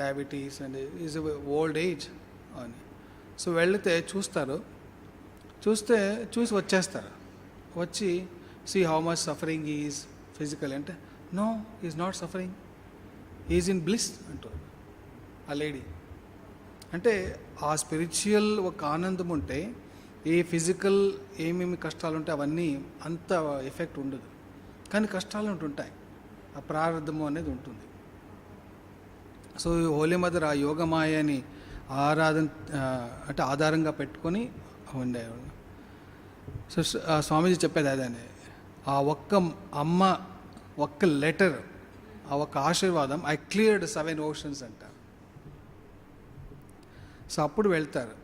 diabetes and is old age అని. సో వెళితే చూసి వచ్చేస్తారు. వచ్చి see how much suffering is physical అంటే no, is not suffering, is in bliss అంటారు ఆ లేడీ. అంటే ఆ స్పిరిచువల్ ఒక ఆనందం ఉంటే ఏ ఫిజికల్ ఏమేమి కష్టాలు ఉంటాయి అవన్నీ అంత ఎఫెక్ట్ ఉండదు. కానీ కష్టాలు ఉంటుంటాయి, ఆ ప్రారంధము అనేది ఉంటుంది. సో హోలీ మదర్ ఆ యోగమాయని అంటే ఆధారంగా పెట్టుకొని ఉండేవాళ్ళు. సో స్వామీజీ చెప్పేది అదే, ఆ ఒక్క అమ్మ ఒక్క లెటర్, ఆ ఒక్క ఆశీర్వాదం, ఐ క్లియర్డ్ 7 oceans అంటారు. సో అప్పుడు వెళ్తారు.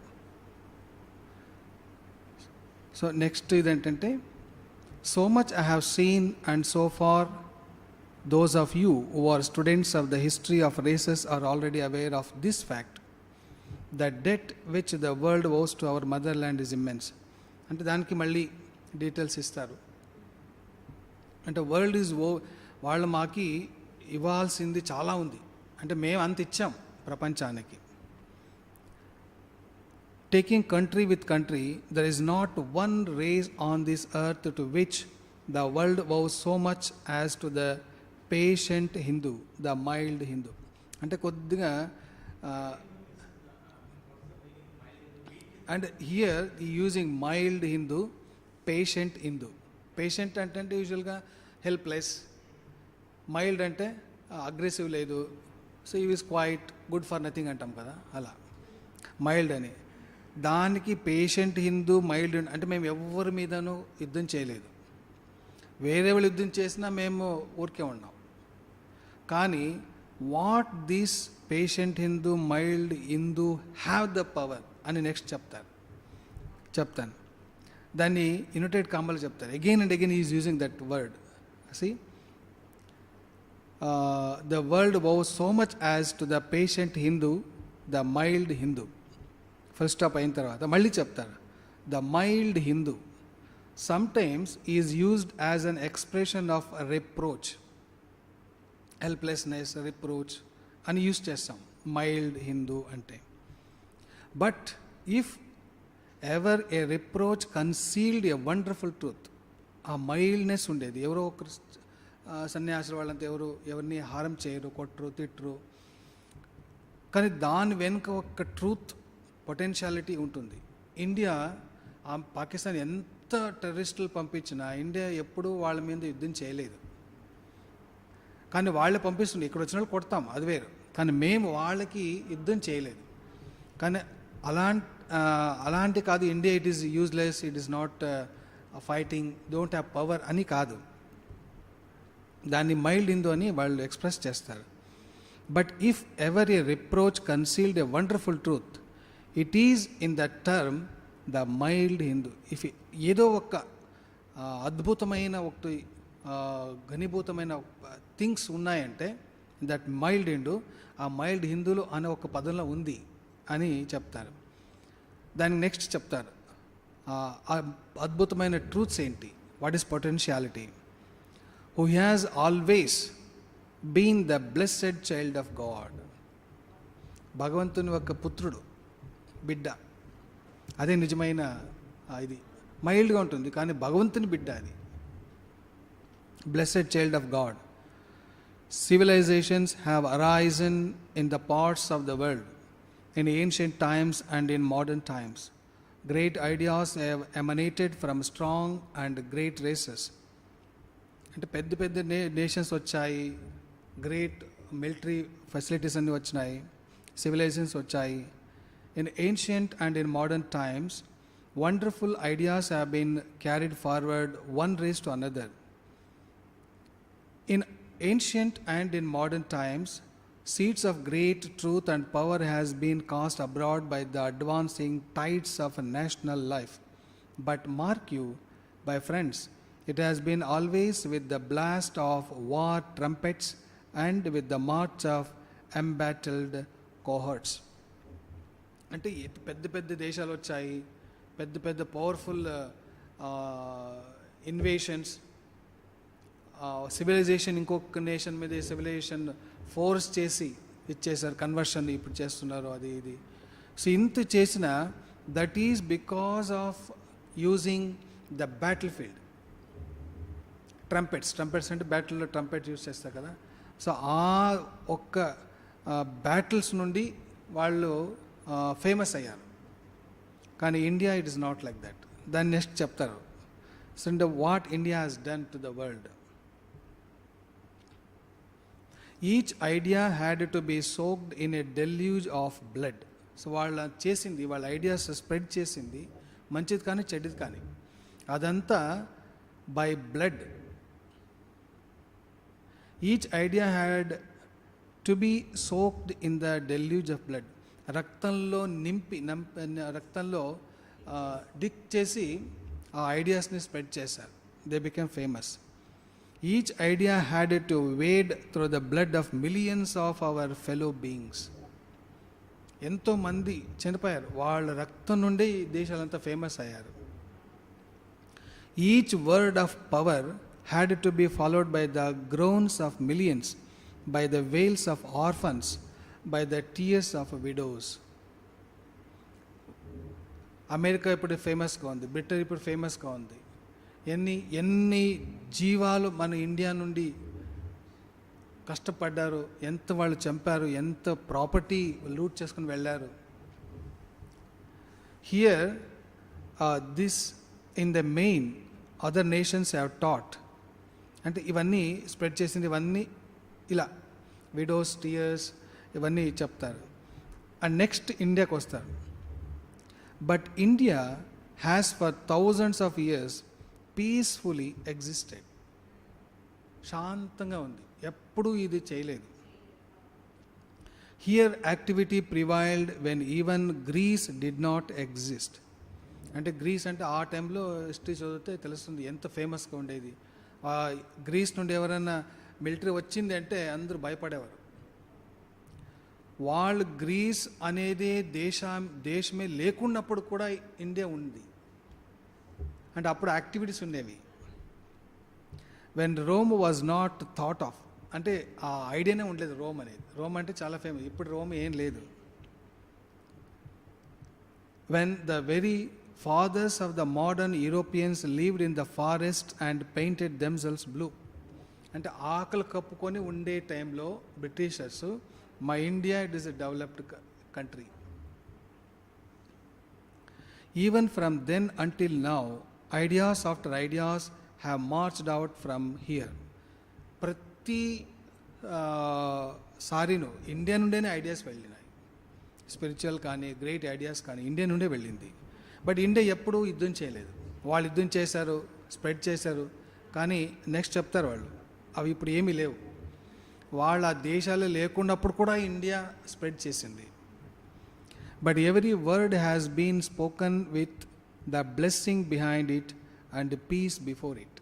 సో నెక్స్ట్ ఇదేంటంటే, so much I have seen and so far those of you who are students of the history of races are already aware of this fact, the debt which the world owes to our motherland is immense. అంటే దానికి మళ్ళీ details ఇస్తారు. అంటే world is వాళ్ళు మాకి ఇవ్వాల్సింది చాలా ఉంది, అంటే మేము అంత ఇచ్చాం ప్రపంచానికి. Taking country with country, there is not one race on this earth to which the world owes so much as to the patient Hindu, the mild Hindu. అంటే కొద్దిగా and here using mild Hindu, patient Hindu. Patient అంటే యూజువల్గా helpless, mild అంటే aggressive లేదు, so you is quite good for nothing అంటాం కదా, అలా mild అని. దానికి పేషెంట్ హిందూ, మైల్డ్ అంటే మేము ఎవరి మీదనూ యుద్ధం చేయలేదు, వేరే వాళ్ళు యుద్ధం చేసినా మేము ఊరికే ఉన్నాం. కానీ what this patient Hindu, mild Hindu have the power అని నెక్స్ట్ చెప్తాను. దాన్ని యునైటెడ్ కాంబల్ చెప్తారు. Again and again is using that word. See the world owes so much as to the patient Hindu, the mild Hindu. First stop అయిన తర్వాత మళ్ళీ చెప్తారు, the mild Hindu sometimes is used as an expression of reproach, helplessness, reproach అని use చేస్తాం mild Hindu అంటే. But if ever A reproach concealed a wonderful truth, ఆ మైల్డ్నెస్ ఉండేది. ఎవరో ఒకరు సన్యాసులు వాళ్ళంతా ఎవరిని హారం చేయరు, కొట్టరు, తిట్టరు, కానీ దాని వెనుక ఒక ట్రూత్ పొటెన్షియాలిటీ ఉంటుంది. ఇండియా పాకిస్తాన్ ఎంత టెర్రరిస్టులు పంపించినా ఇండియా ఎప్పుడూ వాళ్ళ మీద యుద్ధం చేయలేదు. కానీ వాళ్ళే పంపిస్తుంది, ఇక్కడ వచ్చిన వాళ్ళు కొడతాం, అది వేరు. కానీ మేము వాళ్ళకి యుద్ధం చేయలేదు. కానీ అలాంటి కాదు India, it is useless, it is not fighting, don't have power అని కాదు. దాన్ని మైల్డ్ హిందూ అని వాళ్ళు ఎక్స్ప్రెస్ చేస్తారు. But if ever A reproach concealed a wonderful truth, it is in the term the mild Hindu. If ఏదో ఒక అద్భుతమైన ఒకటి ఘనీభూతమైన థింగ్స్ ఉన్నాయంటే దట్ మైల్డ్ హిందూ, ఆ మైల్డ్ హిందువులు అనే ఒక పదంలో ఉంది అని చెప్తారు. దానికి నెక్స్ట్ చెప్తారు ఆ అద్భుతమైన ట్రూత్స్ ఏంటి, what is potentiality. Who has always been the blessed child of God. భగవంతుని యొక్క పుత్రుడు, బిడ్డ, అదే నిజమైన ఇది. మైల్డ్గా ఉంటుంది కానీ భగవంతుని బిడ్డ అది, blessed child of God. Civilizations have arisen in the parts of the world in ancient times and in modern times. Great ideas have emanated from strong and great races. అంటే పెద్ద పెద్ద నేషన్స్ వచ్చాయి, గ్రేట్ మిలిటరీ ఫెసిలిటీస్ అన్నీ వచ్చినాయి, civilisations వచ్చాయి. In ancient and in modern times, wonderful ideas have been carried forward one race to another. In ancient and in modern times, seeds of great truth and power has been cast abroad by the advancing tides of national life. But mark you, my friends, it has been always with the blast of war trumpets and with the march of embattled cohorts. అంటే పెద్ద పెద్ద దేశాలు వచ్చాయి, పెద్ద పెద్ద powerful invasions, civilisation ఇంకొక nation మీద civilisation force చేసి ఇచ్చేసారు, కన్వర్షన్ ఇప్పుడు చేస్తున్నారు, అది ఇది. సో ఇంత చేసిన that is because of using the battle field. Trumpets అంటే బ్యాటిల్లో ట్రంపెట్ యూస్ చేస్తారు కదా. సో ఆ ఒక్క బ్యాటిల్స్ నుండి వాళ్ళు ఫేమస్ అయ్యారు. కానీ India it is not like that. దాన్ని నెక్స్ట్ చెప్తారు. So what India has done to the world. Each idea had to be soaked in a deluge of blood. So వాళ్ళ ఐడియాస్ స్ప్రెడ్ చేసింది, మంచిది కానీ చెడ్డది కానీ, అదంతా by blood. Each idea had to be soaked in the deluge of blood. రక్తంలో రక్తంలో dip చేసి ఆ ఐడియాస్ని స్ప్రెడ్ చేశారు. They became famous. Each idea had to Wade through the blood of millions of our fellow beings. ఎంతోమంది చనిపోయారు, వాళ్ళ రక్తం నుండి దేశాలంతా ఫేమస్ అయ్యారు. Each word of power had to be followed by the groans of millions, by the wails of orphans, by the tears of widows. America ఇప్పుడు ఫేమస్గా ఉంది, బ్రిటన్ ఇప్పుడు ఫేమస్గా ఉంది. ఎన్ని జీవాలు మన ఇండియా నుండి కష్టపడ్డారు, ఎంత వాళ్ళు చంపారు, ఎంత ప్రాపర్టీ లూట్ చేసుకుని వెళ్ళారు. Hear this in the main other nations have taught. అంటే ఇవన్నీ స్ప్రెడ్ చేసింది, ఇవన్నీ ఇలా విడోస్, టీయర్స్ ఇవన్నీ చెప్తారు. అండ్ నెక్స్ట్ ఇండియాకి వస్తారు. But India has for thousands of years peacefully existed. శాంతంగా ఉంది, ఎప్పుడూ ఇది చేయలేదు. Here activity prevailed when even Greece did not exist. అంటే గ్రీస్ అంటే ఆ టైంలో హిస్టరీ చదివితే తెలుస్తుంది ఎంత ఫేమస్గా ఉండేది. గ్రీస్ నుండి ఎవరైనా మిలిటరీ వచ్చింది అంటే అందరూ భయపడేవారు. వాళ్ళు గ్రీస్ అనేది దేశమే లేకున్నప్పుడు కూడా ఇండియా ఉంది. అంటే అప్పుడు యాక్టివిటీస్ ఉండేవి. When Rome was not thought of, అంటే ఆ ఐడియానే ఉండలేదు రోమ్ అనేది. రోమ్ అంటే చాలా ఫేమస్, ఇప్పుడు రోమ్ ఏం లేదు. When the very fathers of the modern Europeans lived in the forest and painted themselves blue. అంటే ఆకలి కప్పుకొని ఉండే టైంలో బ్రిటిషర్స్, మా India it is a developed country. Even from then until now ideas after ideas have marched out from here. ప్రతి సారీను India నుండేనే ideas వెళ్ళినాయి. స్పిరిచువల్ కానీ గ్రేట్ ఐడియాస్ కానీ ఇండియా నుండే వెళ్ళింది. బట్ ఇండియా ఎప్పుడూ యుద్ధం చేయలేదు. వాళ్ళు యుద్ధం చేశారు, స్ప్రెడ్ చేశారు, కానీ నెక్స్ట్ చెప్తారు వాళ్ళు అవి ఇప్పుడు ఏమీ లేవు. వాళ్ళ దేశాలు లేకున్నప్పుడు కూడా ఇండియా స్ప్రెడ్ చేసింది. But every word has been spoken with the blessing behind it and peace before it.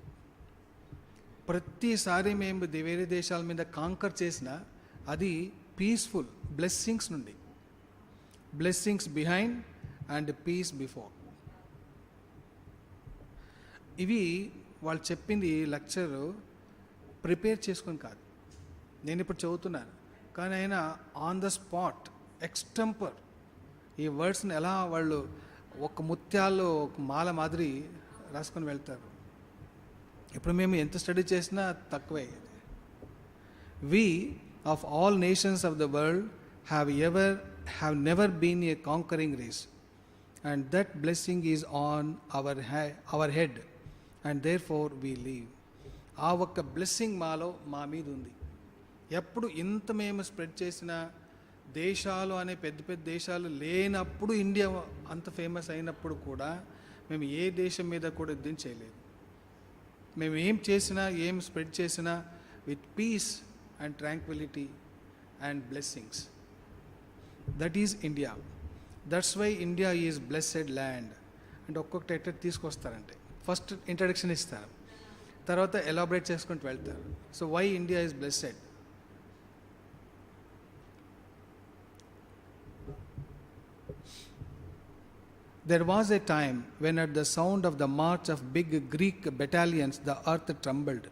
ప్రతిసారి మేము వేరే దేశాల మీద కాంకర్ చేసినా అది పీస్ఫుల్ బ్లెస్సింగ్స్ నుండి, blessings behind and peace before. ఇవి వాళ్ళు చెప్పింది లెక్చర్ ప్రిపేర్ చేసుకొని కాదు, నేను ఇప్పుడు చదువుతున్నాను, కానీ ఆయన ఆన్ ద స్పాట్ ఎక్స్టెంపర్ ఈ వర్డ్స్ని ఎలా వాళ్ళు ఒక ముత్యాలు ఒక మాల మాదిరి రాసుకొని వెళ్తారు. ఇప్పుడు మేము ఎంత స్టడీ చేసినా తక్కువే. We of all nations of the world have never been a conquering race, and that blessing is on our head, and therefore we live. ఆ ఒక్క బ్లెస్సింగ్ మాలో మా మీద ఉంది. ఎప్పుడు ఇంత మేము స్ప్రెడ్ చేసిన దేశాలు అనే పెద్ద పెద్ద దేశాలు లేనప్పుడు, ఇండియా అంత ఫేమస్ అయినప్పుడు కూడా మేము ఏ దేశం మీద కూడా యుద్ధం చేయలేదు. మేము ఏం చేసినా, ఏం స్ప్రెడ్ చేసినా with peace and tranquility and blessings. That is India. That's why India is blessed land. అంటే ఒక్కొక్కటి ఎట్ట తీసుకొస్తారంటే ఫస్ట్ ఇంట్రడక్షన్ ఇస్తారు, తర్వాత ఎలాబరేట్ చేసుకుంటూ వెళ్తారు. So why India is blessed. There was a time when at the sound of the march of big Greek battalions the earth trembled.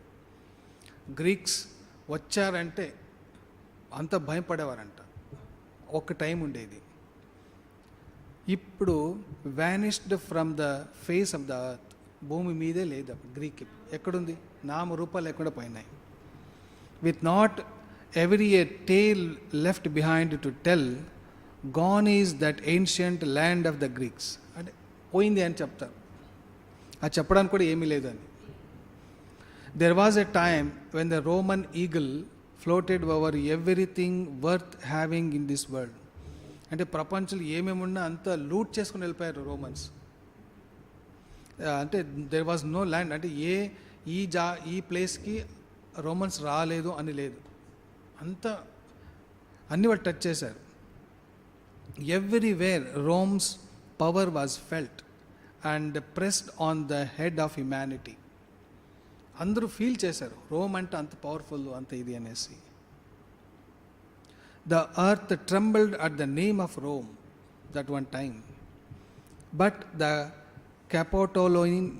Greeks వచ్చారంటే అంత భయపడేవారంట. ఒక టైం ఉండేది. ఇప్పుడు vanished from the face of the earth. భూమి మీదే లేదు Greek. ఎక్కడుంది? నామరూపాలు లేకుండా పోయినాయి. With not every a tale left behind to tell, gone is that ancient land of the Greeks. అంటే పోయింది అని చెప్తారు, అది చెప్పడానికి కూడా ఏమీ లేదని. There was a time when the Roman eagle floated over everything worth having in this world. అంటే ప్రపంచంలో ఏమేమి ఉన్నా అంతా లూట్ చేసుకుని వెళ్ళిపోయారు రోమన్స్. అంటే దెర్ వాజ్ నో ల్యాండ్, అంటే ఈ ప్లేస్కి రోమన్స్ రాలేదు అని లేదు, అంతా అన్ని వాళ్ళు టచ్ చేశారు. Everywhere Rome's power was felt and pressed on the head of humanity. అందరూ ఫీల్ చేశారు రోమ్ అంటే అంత పవర్ఫుల్, అంత ఇది అనేసి. The earth trembled at the name of Rome that one time, but the Capitoline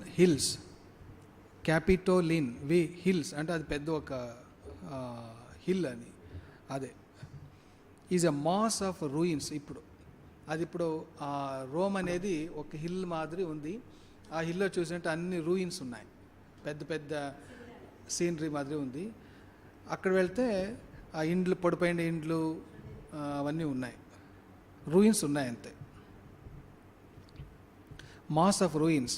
hills అంటే అది పెద్ద ఒక హిల్ అని, అదే is a mass of ruins. ఇప్పుడు రోమ్ అనేది ఒక హిల్ మాదిరి ఉంది. ఆ హిల్లో చూసినట్టు అన్ని రూయిన్స్ ఉన్నాయి, పెద్ద పెద్ద సీనరీ మాదిరి ఉంది. అక్కడ వెళ్తే ఆ ఇండ్లు, పడిపోయిన ఇండ్లు అవన్నీ ఉన్నాయి, రూయిన్స్ ఉన్నాయి అంతే. Mass of ruins.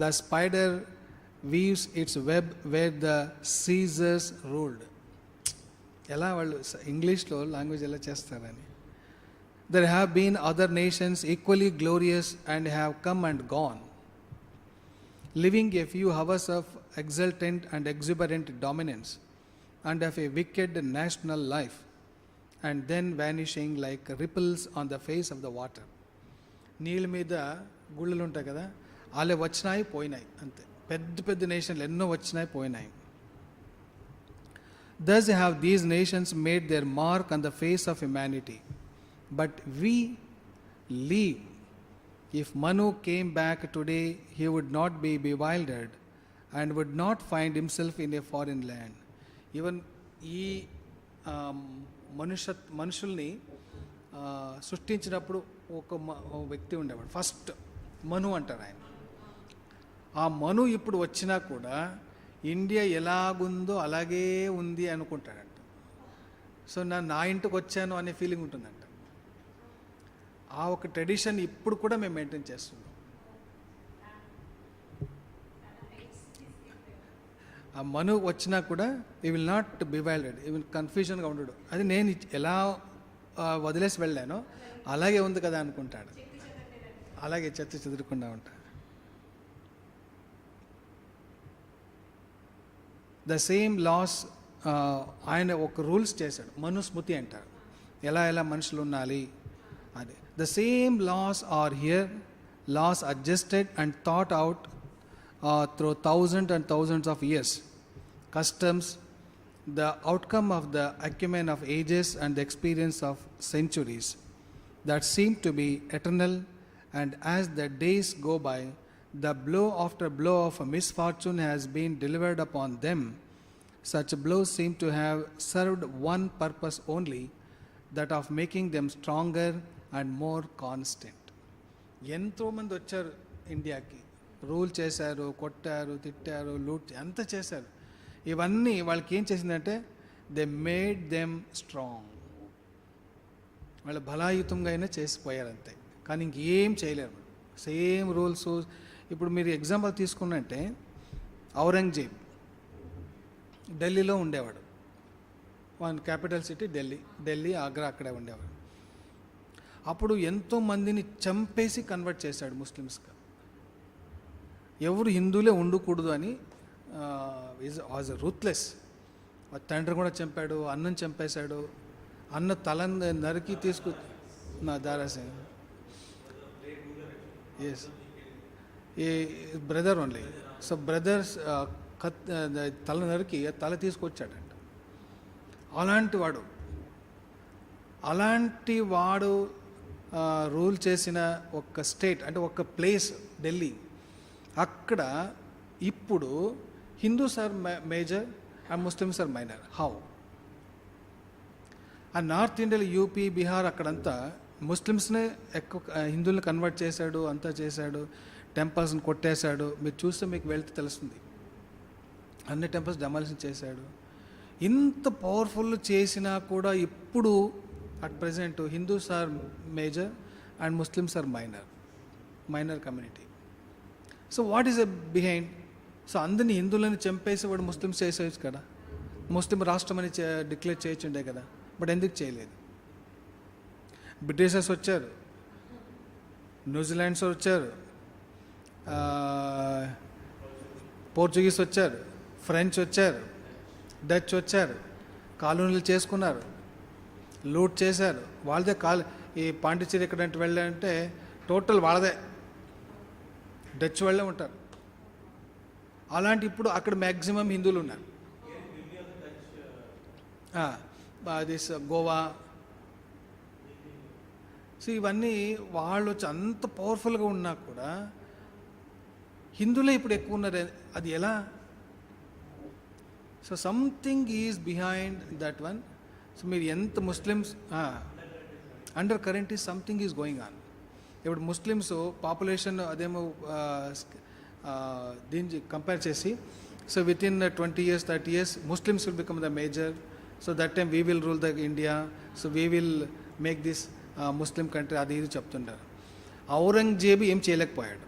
The spider weaves its web where the Caesars ruled. ఎలా వాళ్ళు ఇంగ్లీష్లో లాంగ్వేజ్ ఎలా చేస్తారని. There have been other nations equally glorious and have come and gone, living a few hours of exultant and exuberant dominance and of a wicked national life, and then vanishing like ripples on the face of the water. నీళ్ళ మీద గుళ్ళలు ఉంటాయి కదా, అలా వచ్చినాయి పోయినాయి అంతే. పెద్ద పెద్ద నేషన్లు ఎన్నో వచ్చినాయి పోయినాయి. Thus have these nations made their mark on the face of humanity, but we live. If Manu came back today, he would not be bewildered and would not find himself in a foreign land. Even ఈ మనుషుల్ని సృష్టించినప్పుడు ఒక వ్యక్తి ఉండేవాడు, first మను అంటారు ఆయన. ఆ మను ఇప్పుడు వచ్చినా కూడా ఇండియా ఎలాగుందో అలాగే ఉంది అనుకుంటాడంట. సో నా ఇంటికి వచ్చాను అనే ఫీలింగ్ ఉంటుందంట. ఆ ఒక ట్రెడిషన్ ఇప్పుడు కూడా మేము మెయింటైన్ చేస్తున్నాం. ఆ మను వచ్చినా కూడా ఈ విల్ నాట్ బివైల్డెడ్, ఈ విల్ కన్ఫ్యూజన్గా ఉండడు. అది నేను ఎలా వదిలేసి వెళ్ళానో అలాగే ఉంది కదా అనుకుంటాడు, అలాగే చెత్త చెదరకుండా ఉంటాడు. ద సేమ్ లాస్, ఆయన ఒక రూల్స్ చేశాడు, మనుస్మృతి అంటారు, ఎలా మనుషులు ఉండాలి అది. The same laws are here, laws adjusted and thought out through thousands and thousands of years. Customs, the outcome of the acumen of ages and the experience of centuries that seem to be eternal, and as the days go by, the blow after blow of a misfortune has been delivered upon them. Such blows seem to have served one purpose only, that of making them stronger and more constant. ఎంతో మంది వచ్చారు ఇండియాకి, rule చేశారు, కొట్టారు, తిట్టారు, loot అంతా చేశారు. ఇవన్నీ వాళ్ళకి ఏం చేసిందంటే దే మేడ్ దెమ్ స్ట్రాంగ్. వాళ్ళు బలాయుతంగా అయినా చేసిపోయారు అంతే, కానీ ఇంకేం చేయలేరు. Same rules. ఇప్పుడు మీరు ఎగ్జాంపుల్ తీసుకున్నట్టే ఔరంగజేబ్ ఢిల్లీలో ఉండేవాడు, one capital city Delhi, Agra, అక్కడే ఉండేవాడు. అప్పుడు ఎంతోమందిని చంపేసి కన్వర్ట్ చేశాడు ముస్లిమ్స్గా. ఎవరు హిందువులే ఉండకూడదు అని వాజ్ రూత్లెస్. తండ్రి కూడా చంపాడు, అన్నం చంపేశాడు, అన్న తల నరికి నా దారాసింగ్ ఎస్ ఏ బ్రదర్ ఓన్లీ. సో బ్రదర్స్ తల నరికి తల తీసుకొచ్చాడంట. అలాంటి వాడు రూల్ చేసిన ఒక స్టేట్ అంటే ఒక ప్లేస్ ఢిల్లీ. అక్కడ ఇప్పుడు Hindus are major and Muslims are minor. How? ఆ నార్త్ ఇండియాలో యూపీ, బీహార్ అక్కడంతా ముస్లిమ్స్నే ఎక్కువ, హిందువులను కన్వర్ట్ చేశాడు, అంతా చేశాడు, టెంపుల్స్ని కొట్టేశాడు. మీరు చూస్తే మీకు వెళ్తే తెలుస్తుంది. అన్ని టెంపుల్స్ డెమాలిషన్ చేశాడు. ఇంత పవర్ఫుల్ చేసినా కూడా ఇప్పుడు at present Hindus are major and Muslims are minor community. So what is behind? So అందరినీ హిందువులని చంపేసి వాడు ముస్లిమ్స్ చేసేయచ్చు కదా, ముస్లిం రాష్ట్రం అని డిక్లేర్ చేయొచ్చుండే కదా, బట్ ఎందుకు చేయలేదు? బ్రిటిషర్స్ వచ్చారు, న్యూజిలాండ్స్ వచ్చారు, పోర్చుగీస్ వచ్చారు, ఫ్రెంచ్ వచ్చారు, డచ్ వచ్చారు, కాలనీలు చేసుకున్నారు, లూట్ చేశారు. వాళ్ళదే ఈ పాండిచ్చేరి ఎక్కడంటే వెళ్ళాలంటే టోటల్ వాళ్ళదే, డచ్ వాళ్ళే ఉంటారు. అలాంటి ఇప్పుడు అక్కడ మ్యాక్సిమం హిందువులు ఉన్నారు. దిస్ గోవా. సో ఇవన్నీ వాళ్ళు వచ్చి అంత పవర్ఫుల్గా ఉన్నా కూడా హిందువులే ఇప్పుడు ఎక్కువ ఉన్నారు. అది ఎలా? So something is behind that one. So మీరు ఎంత Muslims under current is something is going on. ఇప్పుడు ముస్లిమ్స్ పాపులేషన్ అదేమో దీన్ని కంపేర్ చేసి, so with in 20 years 30 years Muslims will become the major. So that time we will rule the India. So we will make this Muslim country. అది ఇది చెప్తుంటారు. ఔరంగజేబు ఏం చేయలేకపోయాడు.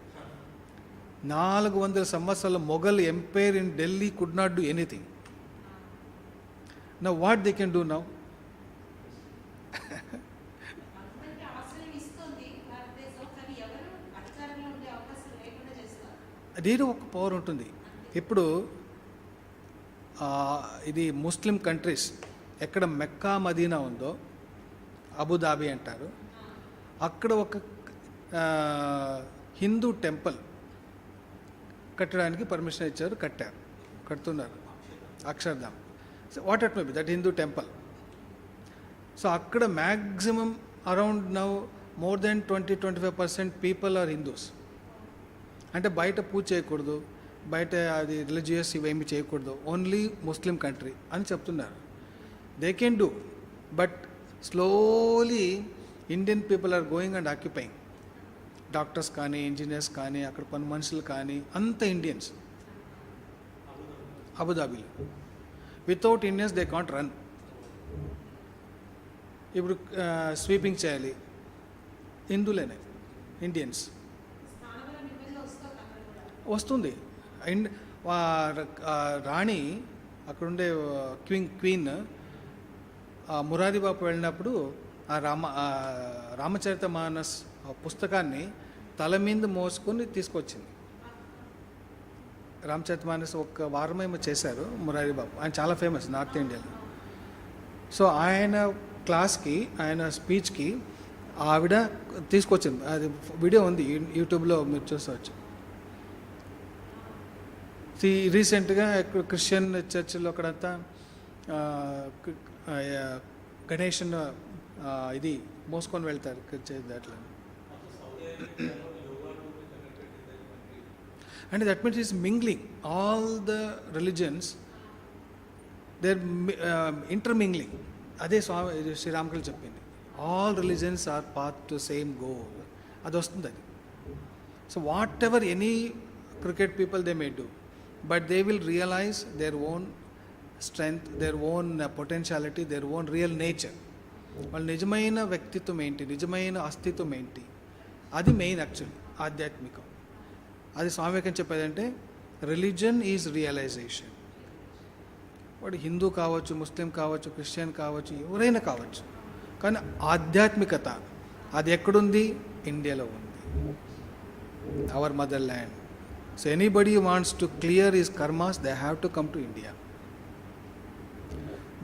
400 సంవత్సరాల Mughal empire in Delhi could not do anything. Now what they can do now? అదేదో ఒక power ఉంటుంది. ఇప్పుడు ఇది ముస్లిం కంట్రీస్ ఎక్కడ మెక్కా మదీనా ఉందో, అబుదాబి అంటారు, అక్కడ ఒక హిందూ టెంపుల్ కట్టడానికి పర్మిషన్ ఇచ్చారు, కడుతున్నారు Akshardham. So what it may be that Hindu temple. So అక్కడ maximum around now more than 20-25% people are Hindus. అంటే బయట పూజ చేయకూడదు, బయట అది రిలీజియస్ ఇవేమి చేయకూడదు, ఓన్లీ ముస్లిం కంట్రీ అని చెప్తున్నారు. They can do, but slowly Indian people are going and occupying. Doctors కానీ, ఇంజనీర్స్ కానీ, అక్కడ పని మనుషులు కానీ అంత ఇండియన్స్. అబుదాబిలో without Indians they can't run. ఇప్పుడు స్వీపింగ్ చేయాలి, హిందువులేనే, ఇండియన్స్. వస్తుంది. అండ్ రాణి అక్కడుండే క్వీన్ మురారిబాబు వెళ్ళినప్పుడు ఆ రామచరిత మానస్ పుస్తకాన్ని తల మీద మోసుకొని తీసుకొచ్చింది. రామచరిత మానస్ ఒక వారమేమో చేశారు మురారిబాబు. ఆయన చాలా ఫేమస్ నార్త్ ఇండియాలో. సో ఆయన క్లాస్కి, ఆయన స్పీచ్కి ఆవిడ తీసుకొచ్చింది. అది వీడియో ఉంది యూట్యూబ్లో, మీరు చూసవచ్చు. రీసెంట్గా క్రిస్టియన్ చర్చిలో అక్కడంతా గణేషన్ ఇది మోసుకొని వెళ్తారు దాంట్లో. And that means is mingling all the religions, there intermingling. అదే శ్రీరామకృష్ణ చెప్పింది, all religions are path to same goal. అది వస్తుంది అది. So whatever any cricket people they may do, but they will realize their own strength, their own potentiality, their own real nature. వాళ్ళ నిజమైన వ్యక్తిత్వం ఏంటి, నిజమైన అస్తిత్వం ఏంటి, అది మెయిన్ యాక్చువల్లీ ఆధ్యాత్మికం. అది Swami Vivekananda చెప్పేదంటే religion is realisation. వాడు హిందూ కావచ్చు, ముస్లిం కావచ్చు, క్రిస్టియన్ కావచ్చు, ఎవరైనా కావచ్చు, కానీ ఆధ్యాత్మికత అది ఎక్కడుంది? ఇండియాలో ఉంది, our mother land. So anybody who wants to clear his karmas, they have to come to India.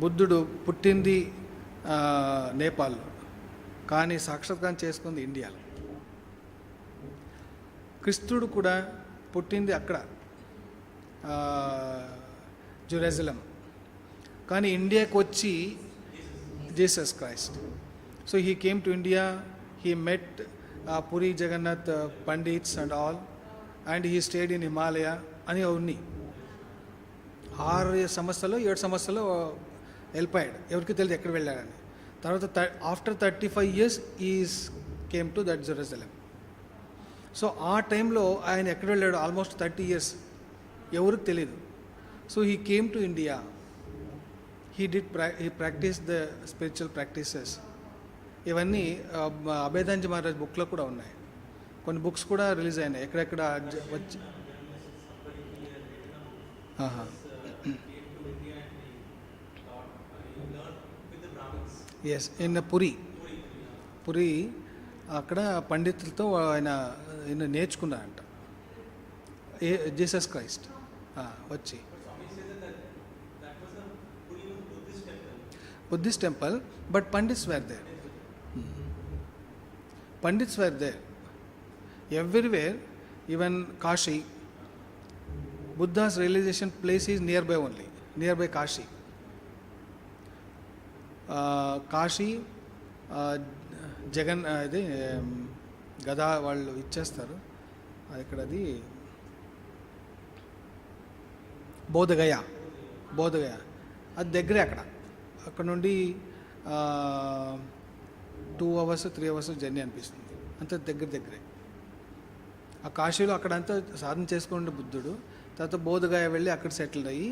బుద్ధుడు పుట్టింది నేపాల్లో, కానీ సాక్షాత్కారం చేసుకుంది ఇండియాలో. క్రిస్తుడు కూడా పుట్టింది అక్కడ జెరూసలేం, కానీ ఇండియాకి వచ్చి Jesus Christ. So he came to India, he met Puri Jagannath pandits and all, and he stayed in Himalaya అని ఉన్నాయి. 6 సంవత్సరాలు 7 సంవత్సరాలు వెళ్ళిపోయాడు, ఎవరికి తెలియదు ఎక్కడ వెళ్ళాడని. తర్వాత after 35 years is came to that Jerusalem. So ఆ టైంలో ఆయన ఎక్కడ వెళ్ళాడు? ఆల్మోస్ట్ 30 years ఎవరికి తెలియదు. So he came to India. He practiced the spiritual practices. ఇవన్నీ అభేదాంజీ మహారాజ్ బుక్లో కూడా ఉన్నాయి. కొన్ని బుక్స్ కూడా రిలీజ్ అయినాయి ఎక్కడెక్కడ వచ్చి. ఎస్, ఇన్ పురి అక్కడ పండితులతో ఆయన నేర్చుకున్నారంట జీసస్ క్రైస్ట్ వచ్చి. Buddhist temple, but Pandits were there. Pandits were there. Everywhere, even Kashi, Buddha's realization place is nearby only, nearby Kashi. Kashi, Jagan ఇది గదా వాళ్ళు ఇచ్చేస్తారు. అది ఇక్కడ అది బోధగయ అది దగ్గరే. అక్కడ నుండి 2 hours 3 hours జర్నీ అనిపిస్తుంది. అంత దగ్గరే. ఆ కాశీలో అక్కడంతా సాధన చేసుకుంటే బుద్ధుడు తర్వాత బోధగయ వెళ్ళి అక్కడ సెటిల్ అయ్యి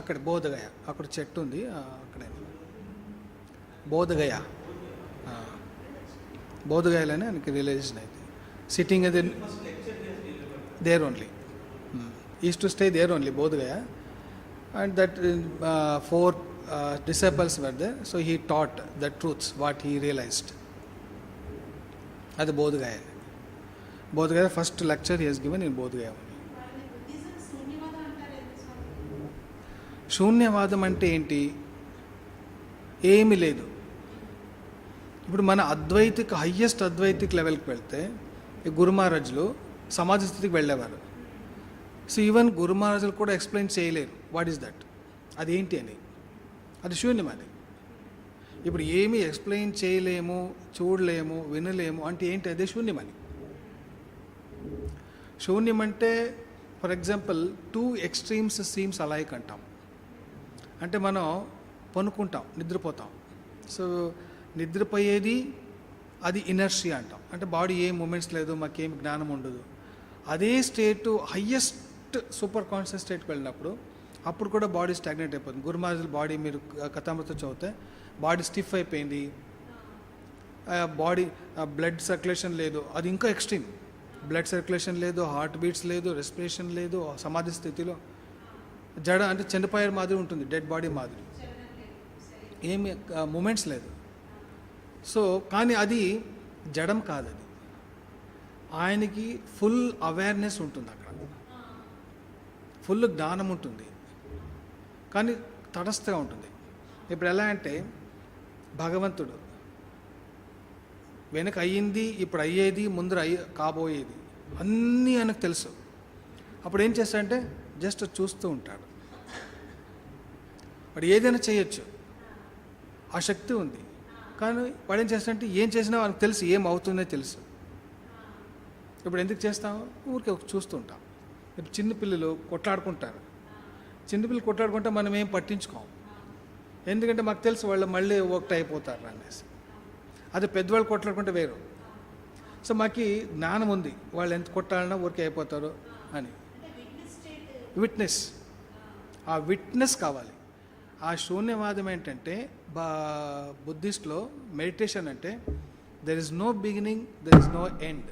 అక్కడ బోధగయ అక్కడ చెట్టు ఉంది అక్కడే బోధగయలోనే ఆయనకి రియలైజేషన్ అయింది. సిట్టింగ్ అది there only. Is to stay there only Bodhgaya. And that 4 disciples were there, so he taught the truths what he realized. At the Bodhgaya first lecture he has given in Bodhgaya. శూన్యవాదం అంటే ఏంటి? ఏమీ లేదు. ఇప్పుడు మన అద్వైతిక్ highest అద్వైతిక్ లెవెల్కి వెళ్తే ఈ గురు మహారాజులు సమాధి స్థితికి వెళ్ళేవారు. సో ఈవెన్ గురు మహారాజులు కూడా ఎక్స్ప్లెయిన్ చేయలేరు వాట్ ఈస్ దట్, అదేంటి అని. అది శూన్యం. అది ఇప్పుడు ఏమీ ఎక్స్ప్లెయిన్ చేయలేము, చూడలేము, వినలేము అంటే ఏంటి? అదే శూన్యం అని. శూన్యం అంటే for example 2 extremes seems alike అంటాం. అంటే మనం పనుకుంటాం, నిద్రపోతాం. సో నిద్రపోయేది అది ఇనర్షియా అంటాం. అంటే బాడీ ఏం మూమెంట్స్ లేదు, మాకేం జ్ఞానం ఉండదు. అదే స్టేటు హయ్యెస్ట్ సూపర్ కాన్షియస్ స్టేట్కి వెళ్ళినప్పుడు అప్పుడు కూడా బాడీ స్టాగ్నేట్ అయిపోతుంది. గురు మహారాజుల బాడీ మీరు కథామృత చదివితే బాడీ స్టిఫ్ అయిపోయింది, బాడీ బ్లడ్ సర్క్యులేషన్ లేదు. అది ఇంకా ఎక్స్ట్రీమ్. బ్లడ్ సర్క్యులేషన్ లేదు, హార్ట్ బీట్స్ లేదు, రెస్పిరేషన్ లేదు. సమాధి స్థితిలో జడ అంటే చనిపోయే మాదిరి ఉంటుంది, డెడ్ బాడీ మాదిరి, ఏమి మూమెంట్స్ లేదు. సో కానీ అది జడం కాదు. అది ఆయనకి ఫుల్ అవేర్నెస్ ఉంటుంది, అక్కడ ఫుల్ జ్ఞానం ఉంటుంది, కానీ తటస్థగా ఉంటుంది. ఇప్పుడు ఎలా అంటే భగవంతుడు వెనక అయ్యింది, ఇప్పుడు అయ్యేది, ముందర కాబోయేది అన్నీ ఆయనకు తెలుసు. అప్పుడు ఏం చేస్తాడంటే జస్ట్ చూస్తూ ఉంటాడు. వాడు ఏదైనా చేయొచ్చు, ఆ శక్తి ఉంది. కానీ వాడు ఏం చేస్తాడంటే ఏం చేసినా వానికి తెలుసు, ఏం అవుతుందో తెలుసు. ఇప్పుడు ఎందుకు చేస్తాం? ఊరికే చూస్తూ ఉంటాం. ఇప్పుడు చిన్నపిల్లలు కొట్లాడుకుంటారు. చిన్నపిల్లలు కొట్లాడుకుంటే మనం ఏం పట్టించుకోం, ఎందుకంటే మాకు తెలుసు వాళ్ళు మళ్ళీ ఒకటి అయిపోతారు అనేసి. అదే పెద్దవాళ్ళు కొట్లాడుకుంటే వేరు. సో మాకు జ్ఞానం ఉంది, వాళ్ళు ఎంత కొట్టాలన్నా ఊరికే అయిపోతారు అని. విట్నెస్, ఆ విట్నెస్ కావాలి. ఆ శూన్యవాదం ఏంటంటే బుద్ధిస్ట్లో మెడిటేషన్ అంటే there is no beginning, there is no end.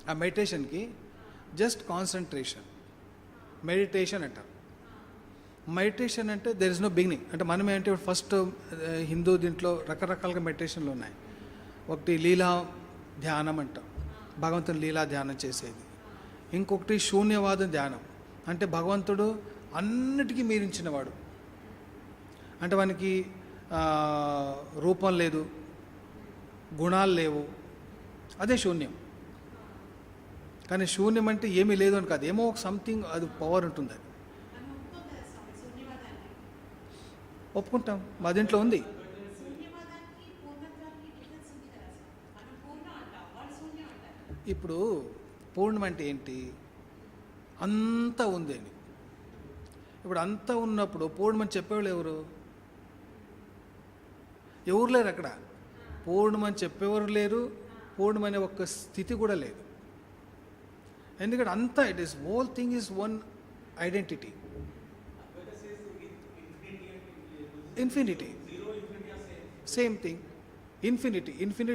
ఆ మెడిటేషన్కి జస్ట్ కాన్సన్ట్రేషన్ మెడిటేషన్ అంటారు. మెడిటేషన్ అంటే దెర్ ఇస్ నో బిగినింగ్. అంటే మనం ఏంటి ఫస్ట్ హిందూ దీంట్లో రకరకాలుగా మెడిటేషన్లు ఉన్నాయి. ఒకటి లీలా ధ్యానం అంటాం, భగవంతుని లీలా ధ్యానం చేసేది. ఇంకొకటి శూన్యవాద ధ్యానం, అంటే భగవంతుడు అన్నిటికీ మీరించినవాడు. అంటే మనకి రూపం లేదు, గుణాలు లేవు, అదే శూన్యం. కానీ శూన్యం అంటే ఏమీ లేదు అని కాదు, ఏమో ఒక సంథింగ్, అది పవర్ ఉంటుంది. అది ఒప్పుకుంటాం, మా దీంట్లో ఉంది. ఇప్పుడు పూర్ణం అంటే ఏంటి? అంతా ఉంది అని. ఇప్పుడు అంతా ఉన్నప్పుడు పూర్ణమని చెప్పేవాళ్ళు ఎవరు? ఎవరు లేరు అక్కడ. పూర్ణమని చెప్పేవారు లేరు, పూర్ణమనే ఒక స్థితి కూడా లేదు. ఎందుకంటే అంతా it is whole thing is one identity, infinity, same thing, infinity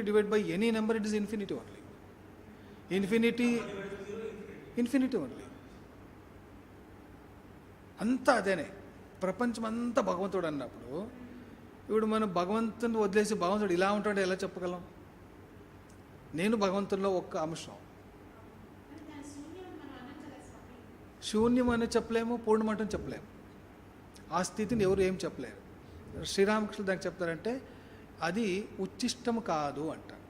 divided by any number, it is infinity only, infinity only, అంతా అదేనే. ప్రపంచం అంతా భగవంతుడు అన్నప్పుడు ఇప్పుడు మనం భగవంతుని వదిలేసి భగవంతుడు ఇలా ఉంటాడో ఎలా చెప్పగలం? నేను భగవంతుల్లో ఒక్క అంశం. శూన్యం అని చెప్పలేము, పూర్ణమంటం చెప్పలేము. ఆ స్థితిని ఎవరు ఏం చెప్పలేరు. శ్రీరామకృష్ణ దానికి చెప్తారంటే అది ఉచ్చిష్టము కాదు అంటారు.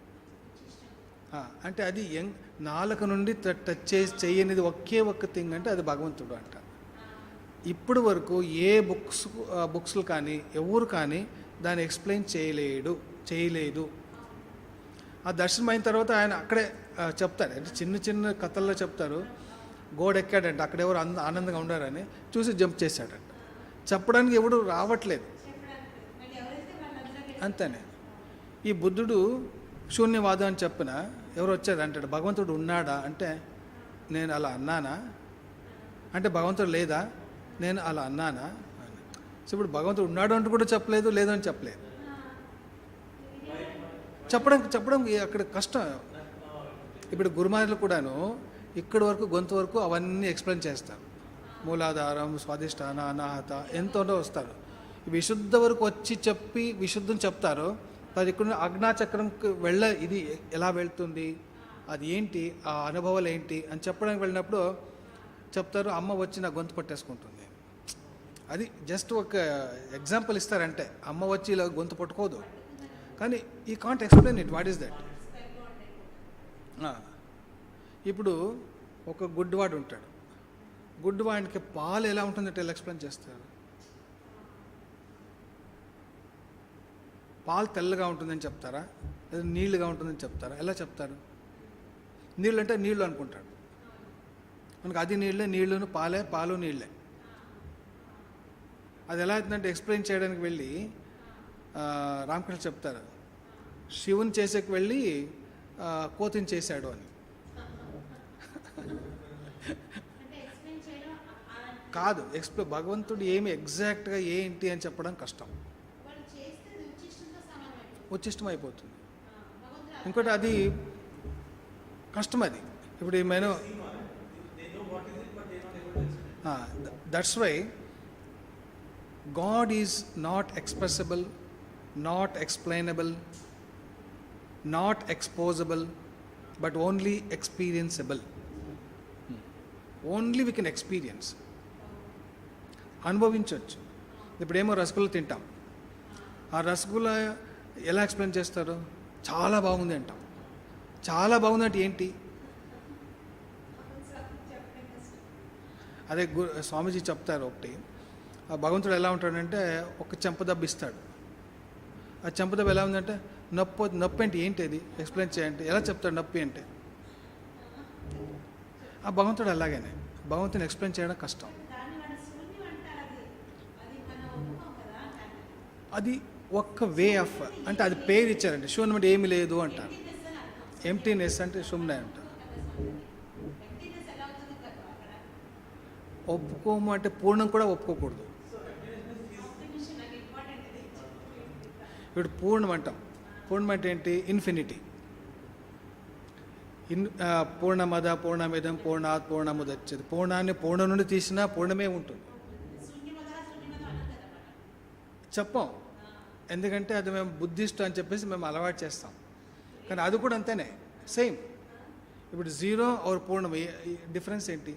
అంటే అది నాలుక నుండి టచ్ చేసి చేయనిది ఒకే ఒక్క థింగ్ అంటే అది భగవంతుడు అంటారు. ఇప్పుడు వరకు ఏ బుక్స్లు కానీ ఎవరు కానీ దాన్ని ఎక్స్ప్లెయిన్ చేయలేదు. ఆ దర్శనం అయిన తర్వాత ఆయన అక్కడే చెప్తారు, అంటే చిన్న చిన్న కథల్లో చెప్తారు. గోడ ఎక్కాడంట, అక్కడ ఎవరు ఆనందంగా ఉండారని చూసి జంప్ చేశాడంట. చెప్పడానికి ఎవడు రావట్లేదు, అంతేనే. ఈ బుద్ధుడు శూన్యవాదం అని చెప్పిన ఎవరు వచ్చారు అంటాడు, భగవంతుడు ఉన్నాడా అంటే నేను అలా అన్నానా, అంటే భగవంతుడు లేదా నేను అలా అన్నానా. సో ఇప్పుడు భగవంతుడు ఉన్నాడు అంటూ కూడా చెప్పలేదు, లేదని చెప్పలేదు. చెప్పడం అక్కడ కష్టం. ఇప్పుడు గురుమారులు కూడాను ఇక్కడి వరకు గొంతు వరకు అవన్నీ ఎక్స్ప్లెయిన్ చేస్తారు. మూలాధారం, స్వాధిష్టాన, అనాహత ఎంతో వస్తారు. విశుద్ధ వరకు వచ్చి చెప్పి విశుద్ధం చెప్తారు. అది ఇక్కడ అజ్ఞాచక్రంకి ఇది ఎలా వెళ్తుంది, అది ఏంటి, ఆ అనుభవాలు ఏంటి అని చెప్పడానికి వెళ్ళినప్పుడు చెప్తారు, అమ్మ వచ్చి నా గొంతు పట్టేసుకుంటుంది. అది జస్ట్ ఒక ఎగ్జాంపుల్ ఇస్తారంటే, అమ్మ వచ్చి ఇలా గొంతు పట్టుకోదు. కానీ ఈ can't explain it, what is that. ఇప్పుడు ఒక గుడ్డివాడు ఉంటాడు, గుడ్డివాడికి పాలు ఎలా ఉంటుందంటే ఎలా ఎక్స్ప్లెయిన్ చేస్తారు? పాలు తెల్లగా ఉంటుందని చెప్తారా, లేదా నీళ్ళుగా ఉంటుందని చెప్తారా? ఎలా చెప్తారు? నీళ్ళు అంటే నీళ్ళు అనుకుంటాడు, మనకు అది నీళ్ళును పాలే, పాలు నీళ్ళే. అది ఎలా అవుతుందంటే ఎక్స్ప్లెయిన్ చేయడానికి వెళ్ళి రామకృష్ణ చెప్తారు, శివుని చేసేకి వెళ్ళి కోతిని చేశాడు అని. కాదు, భగవంతుడు ఏమి ఎగ్జాక్ట్గా ఏంటి అని చెప్పడం కష్టం, ఉచ్చిష్టం అయిపోతుంది. ఇంకోటి అది కష్టం. అది ఇప్పుడు ఏమైనా that's why God is not expressible, not explainable, not exposable, but only experienceable. Only we can experience. అనుభవించవచ్చు. ఇప్పుడేమో రసగుల్లా తింటాం, ఆ రసగుల్లా ఎలా ఎక్స్ప్లెయిన్ చేస్తారు? చాలా బాగుంది అంటాం. చాలా బాగుంది అంటే ఏంటి? అదే స్వామీజీ చెప్తారు ఒకటి, ఆ భగవంతుడు ఎలా ఉంటాడంటే ఒక చెంపదెబ్బ ఇస్తాడు. ఆ చెంపదెబ్బ ఎలా ఉందంటే నొప్పి అంటే ఏంటి, అది ఎక్స్ప్లెయిన్ చేయండి, ఎలా చెప్తాడు నొప్పి అంటే? ఆ భగవంతుడు అలాగనే, భగవంతుని ఎక్స్ప్లెయిన్ చేయడం కష్టం. అది ఒక్క వే ఆఫ్, అంటే అది పేరు ఇచ్చారంటే శూన్యం అంటే ఏమి లేదు అంటారు, ఎంప్టీనెస్ అంటే శూన్యం అంటారు. ఒప్పుకోము అంటే పూర్ణం కూడా ఒప్పుకోకూడదు. ఇప్పుడు పూర్ణం అంటాం, పూర్ణం అంటే ఏంటి? ఇన్ఫినిటీ. పూర్ణమద పూర్ణమిదం పూర్ణాత్ పూర్ణముదచ్చేది. పూర్ణాన్ని పూర్ణం నుండి తీసినా పూర్ణమే ఉంటుంది. చెప్పం, ఎందుకంటే అది మేము బుద్ధిస్ట్ అని చెప్పేసి మేము అలవాటు చేస్తాం. కానీ అది కూడా అంతేనే, సేమ్. ఇప్పుడు జీరో ఆర్ పూర్ణం డిఫరెన్స్ ఏంటి?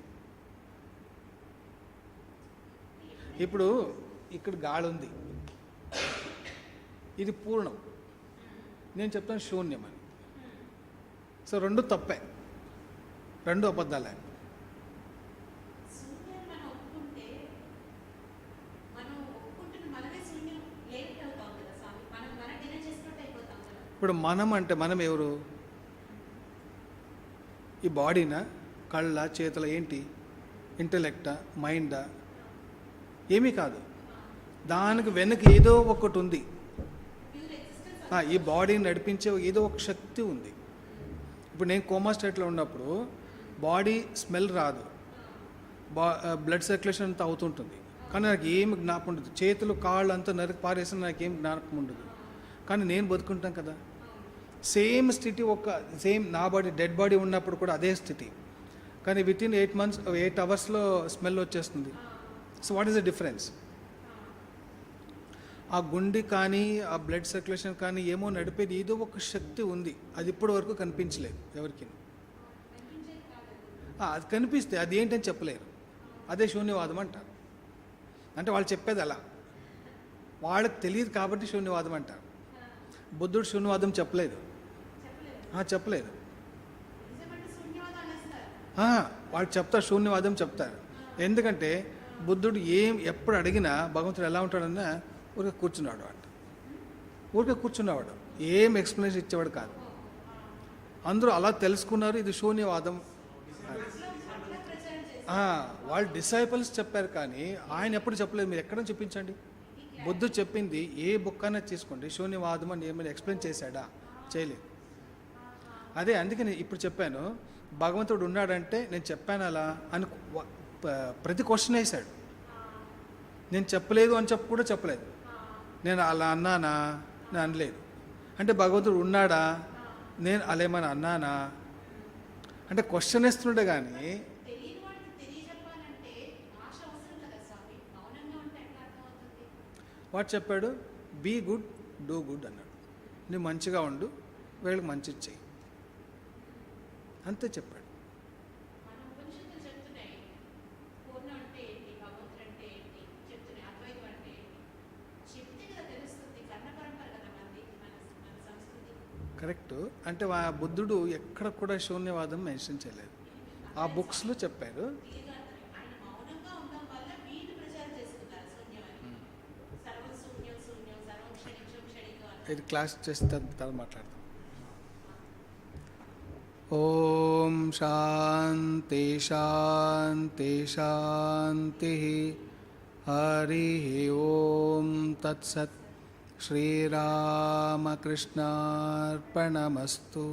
ఇప్పుడు ఇక్కడ గాలి ఉంది, ఇది పూర్ణం, నేను చెప్తాను శూన్యం అని. సో రెండు తప్పే, రెండు అబద్ధాలే. ఇప్పుడు మనం అంటే మనం ఎవరు? ఈ బాడీనా, కళ్ళ, చేతుల, ఏంటి? ఇంటలెక్టా, మైండా? ఏమీ కాదు. దానికి వెనక ఏదో ఒకటి ఉంది. ఈ బాడీని నడిపించే ఏదో ఒక శక్తి ఉంది. ఇప్పుడు నేను కోమా స్టేట్లో ఉన్నప్పుడు బాడీ స్మెల్ రాదు, బ్లడ్ సర్క్యులేషన్ అంతా అవుతుంటుంది, కానీ నాకు ఏమి జ్ఞాపకం ఉండదు. చేతులు కాళ్ళు అంతా నరికి పారేసిన నాకేం జ్ఞాపకం ఉండదు, కానీ నేను బతుకుంటాను కదా. సేమ్ స్థితి, సేమ్ నా బాడీ, డెడ్ బాడీ ఉన్నప్పుడు కూడా అదే స్థితి, కానీ వితిన్ 8 అవర్స్లో స్మెల్ వచ్చేస్తుంది. So what is the difference? ఆ గుండె కానీ ఆ బ్లడ్ సర్క్యులేషన్ కానీ ఏమో నడిపేది ఏదో ఒక శక్తి ఉంది, అది ఇప్పటి వరకు కనిపించలేదు ఎవరికి. అది కనిపిస్తే అది ఏంటని చెప్పలేరు, అదే శూన్యవాదం అంటారు. అంటే వాళ్ళు చెప్పేది అలా, వాళ్ళకి తెలియదు కాబట్టి శూన్యవాదం అంటారు. బుద్ధుడు శూన్యవాదం చెప్పలేదు. వాళ్ళు చెప్తారు, శూన్యవాదం చెప్తారు. ఎందుకంటే బుద్ధుడు ఎప్పుడు అడిగినా భగవంతుడు ఎలా ఉంటాడన్నా ఊరికే కూర్చున్నాడు అంట. ఊరికే కూర్చున్నవాడు, ఏం ఎక్స్ప్లెనేషన్ ఇచ్చేవాడు కాదు. అందరూ అలా తెలుసుకున్నారు, ఇది శూన్యవాదం. వాళ్ళు డిసైపుల్స్ చెప్పారు, కానీ ఆయన ఎప్పుడు చెప్పలేదు. మీరు ఎక్కడ చెప్పించండి. బుద్ధుడు చెప్పింది ఏ బుక్ అయినా తీసుకోండి, శూన్యవాదం అని ఏమైనా ఎక్స్ప్లెయిన్ చేశాడా? చేయలేదు. అదే అందుకని ఇప్పుడు చెప్పాను, భగవంతుడు ఉన్నాడంటే నేను చెప్పాను అలా అని ప్రతి క్వశ్చన్ వేశాడు. నేను చెప్పలేదు అని కూడా చెప్పలేదు. నేను అలా అన్నానా? నేను అనలేదు. అంటే భగవంతుడు ఉన్నాడా? నేను అలా ఏమైనా అన్నానా? అంటే క్వశ్చన్ వేస్తుండే కానీ వాడు చెప్పాడు, బీ గుడ్ డూ గుడ్ అన్నాడు. నువ్వు మంచిగా ఉండు, వీళ్ళకి మంచి చెయ్యి, అంతే చెప్పాడు. కరెక్ట్. అంటే బుద్ధుడు ఎక్కడ కూడా శూన్యవాదం మెన్షన్ చేయలేదు, ఆ బుక్స్లో చెప్పారు. ఇది క్లాస్ చేసిన తర్వాత మాట్లాడదాం. ఓం శాంతి శాంతి శాంతి. హరి ఓం తత్సత్. శ్రీరామకృష్ణార్పణమస్తు.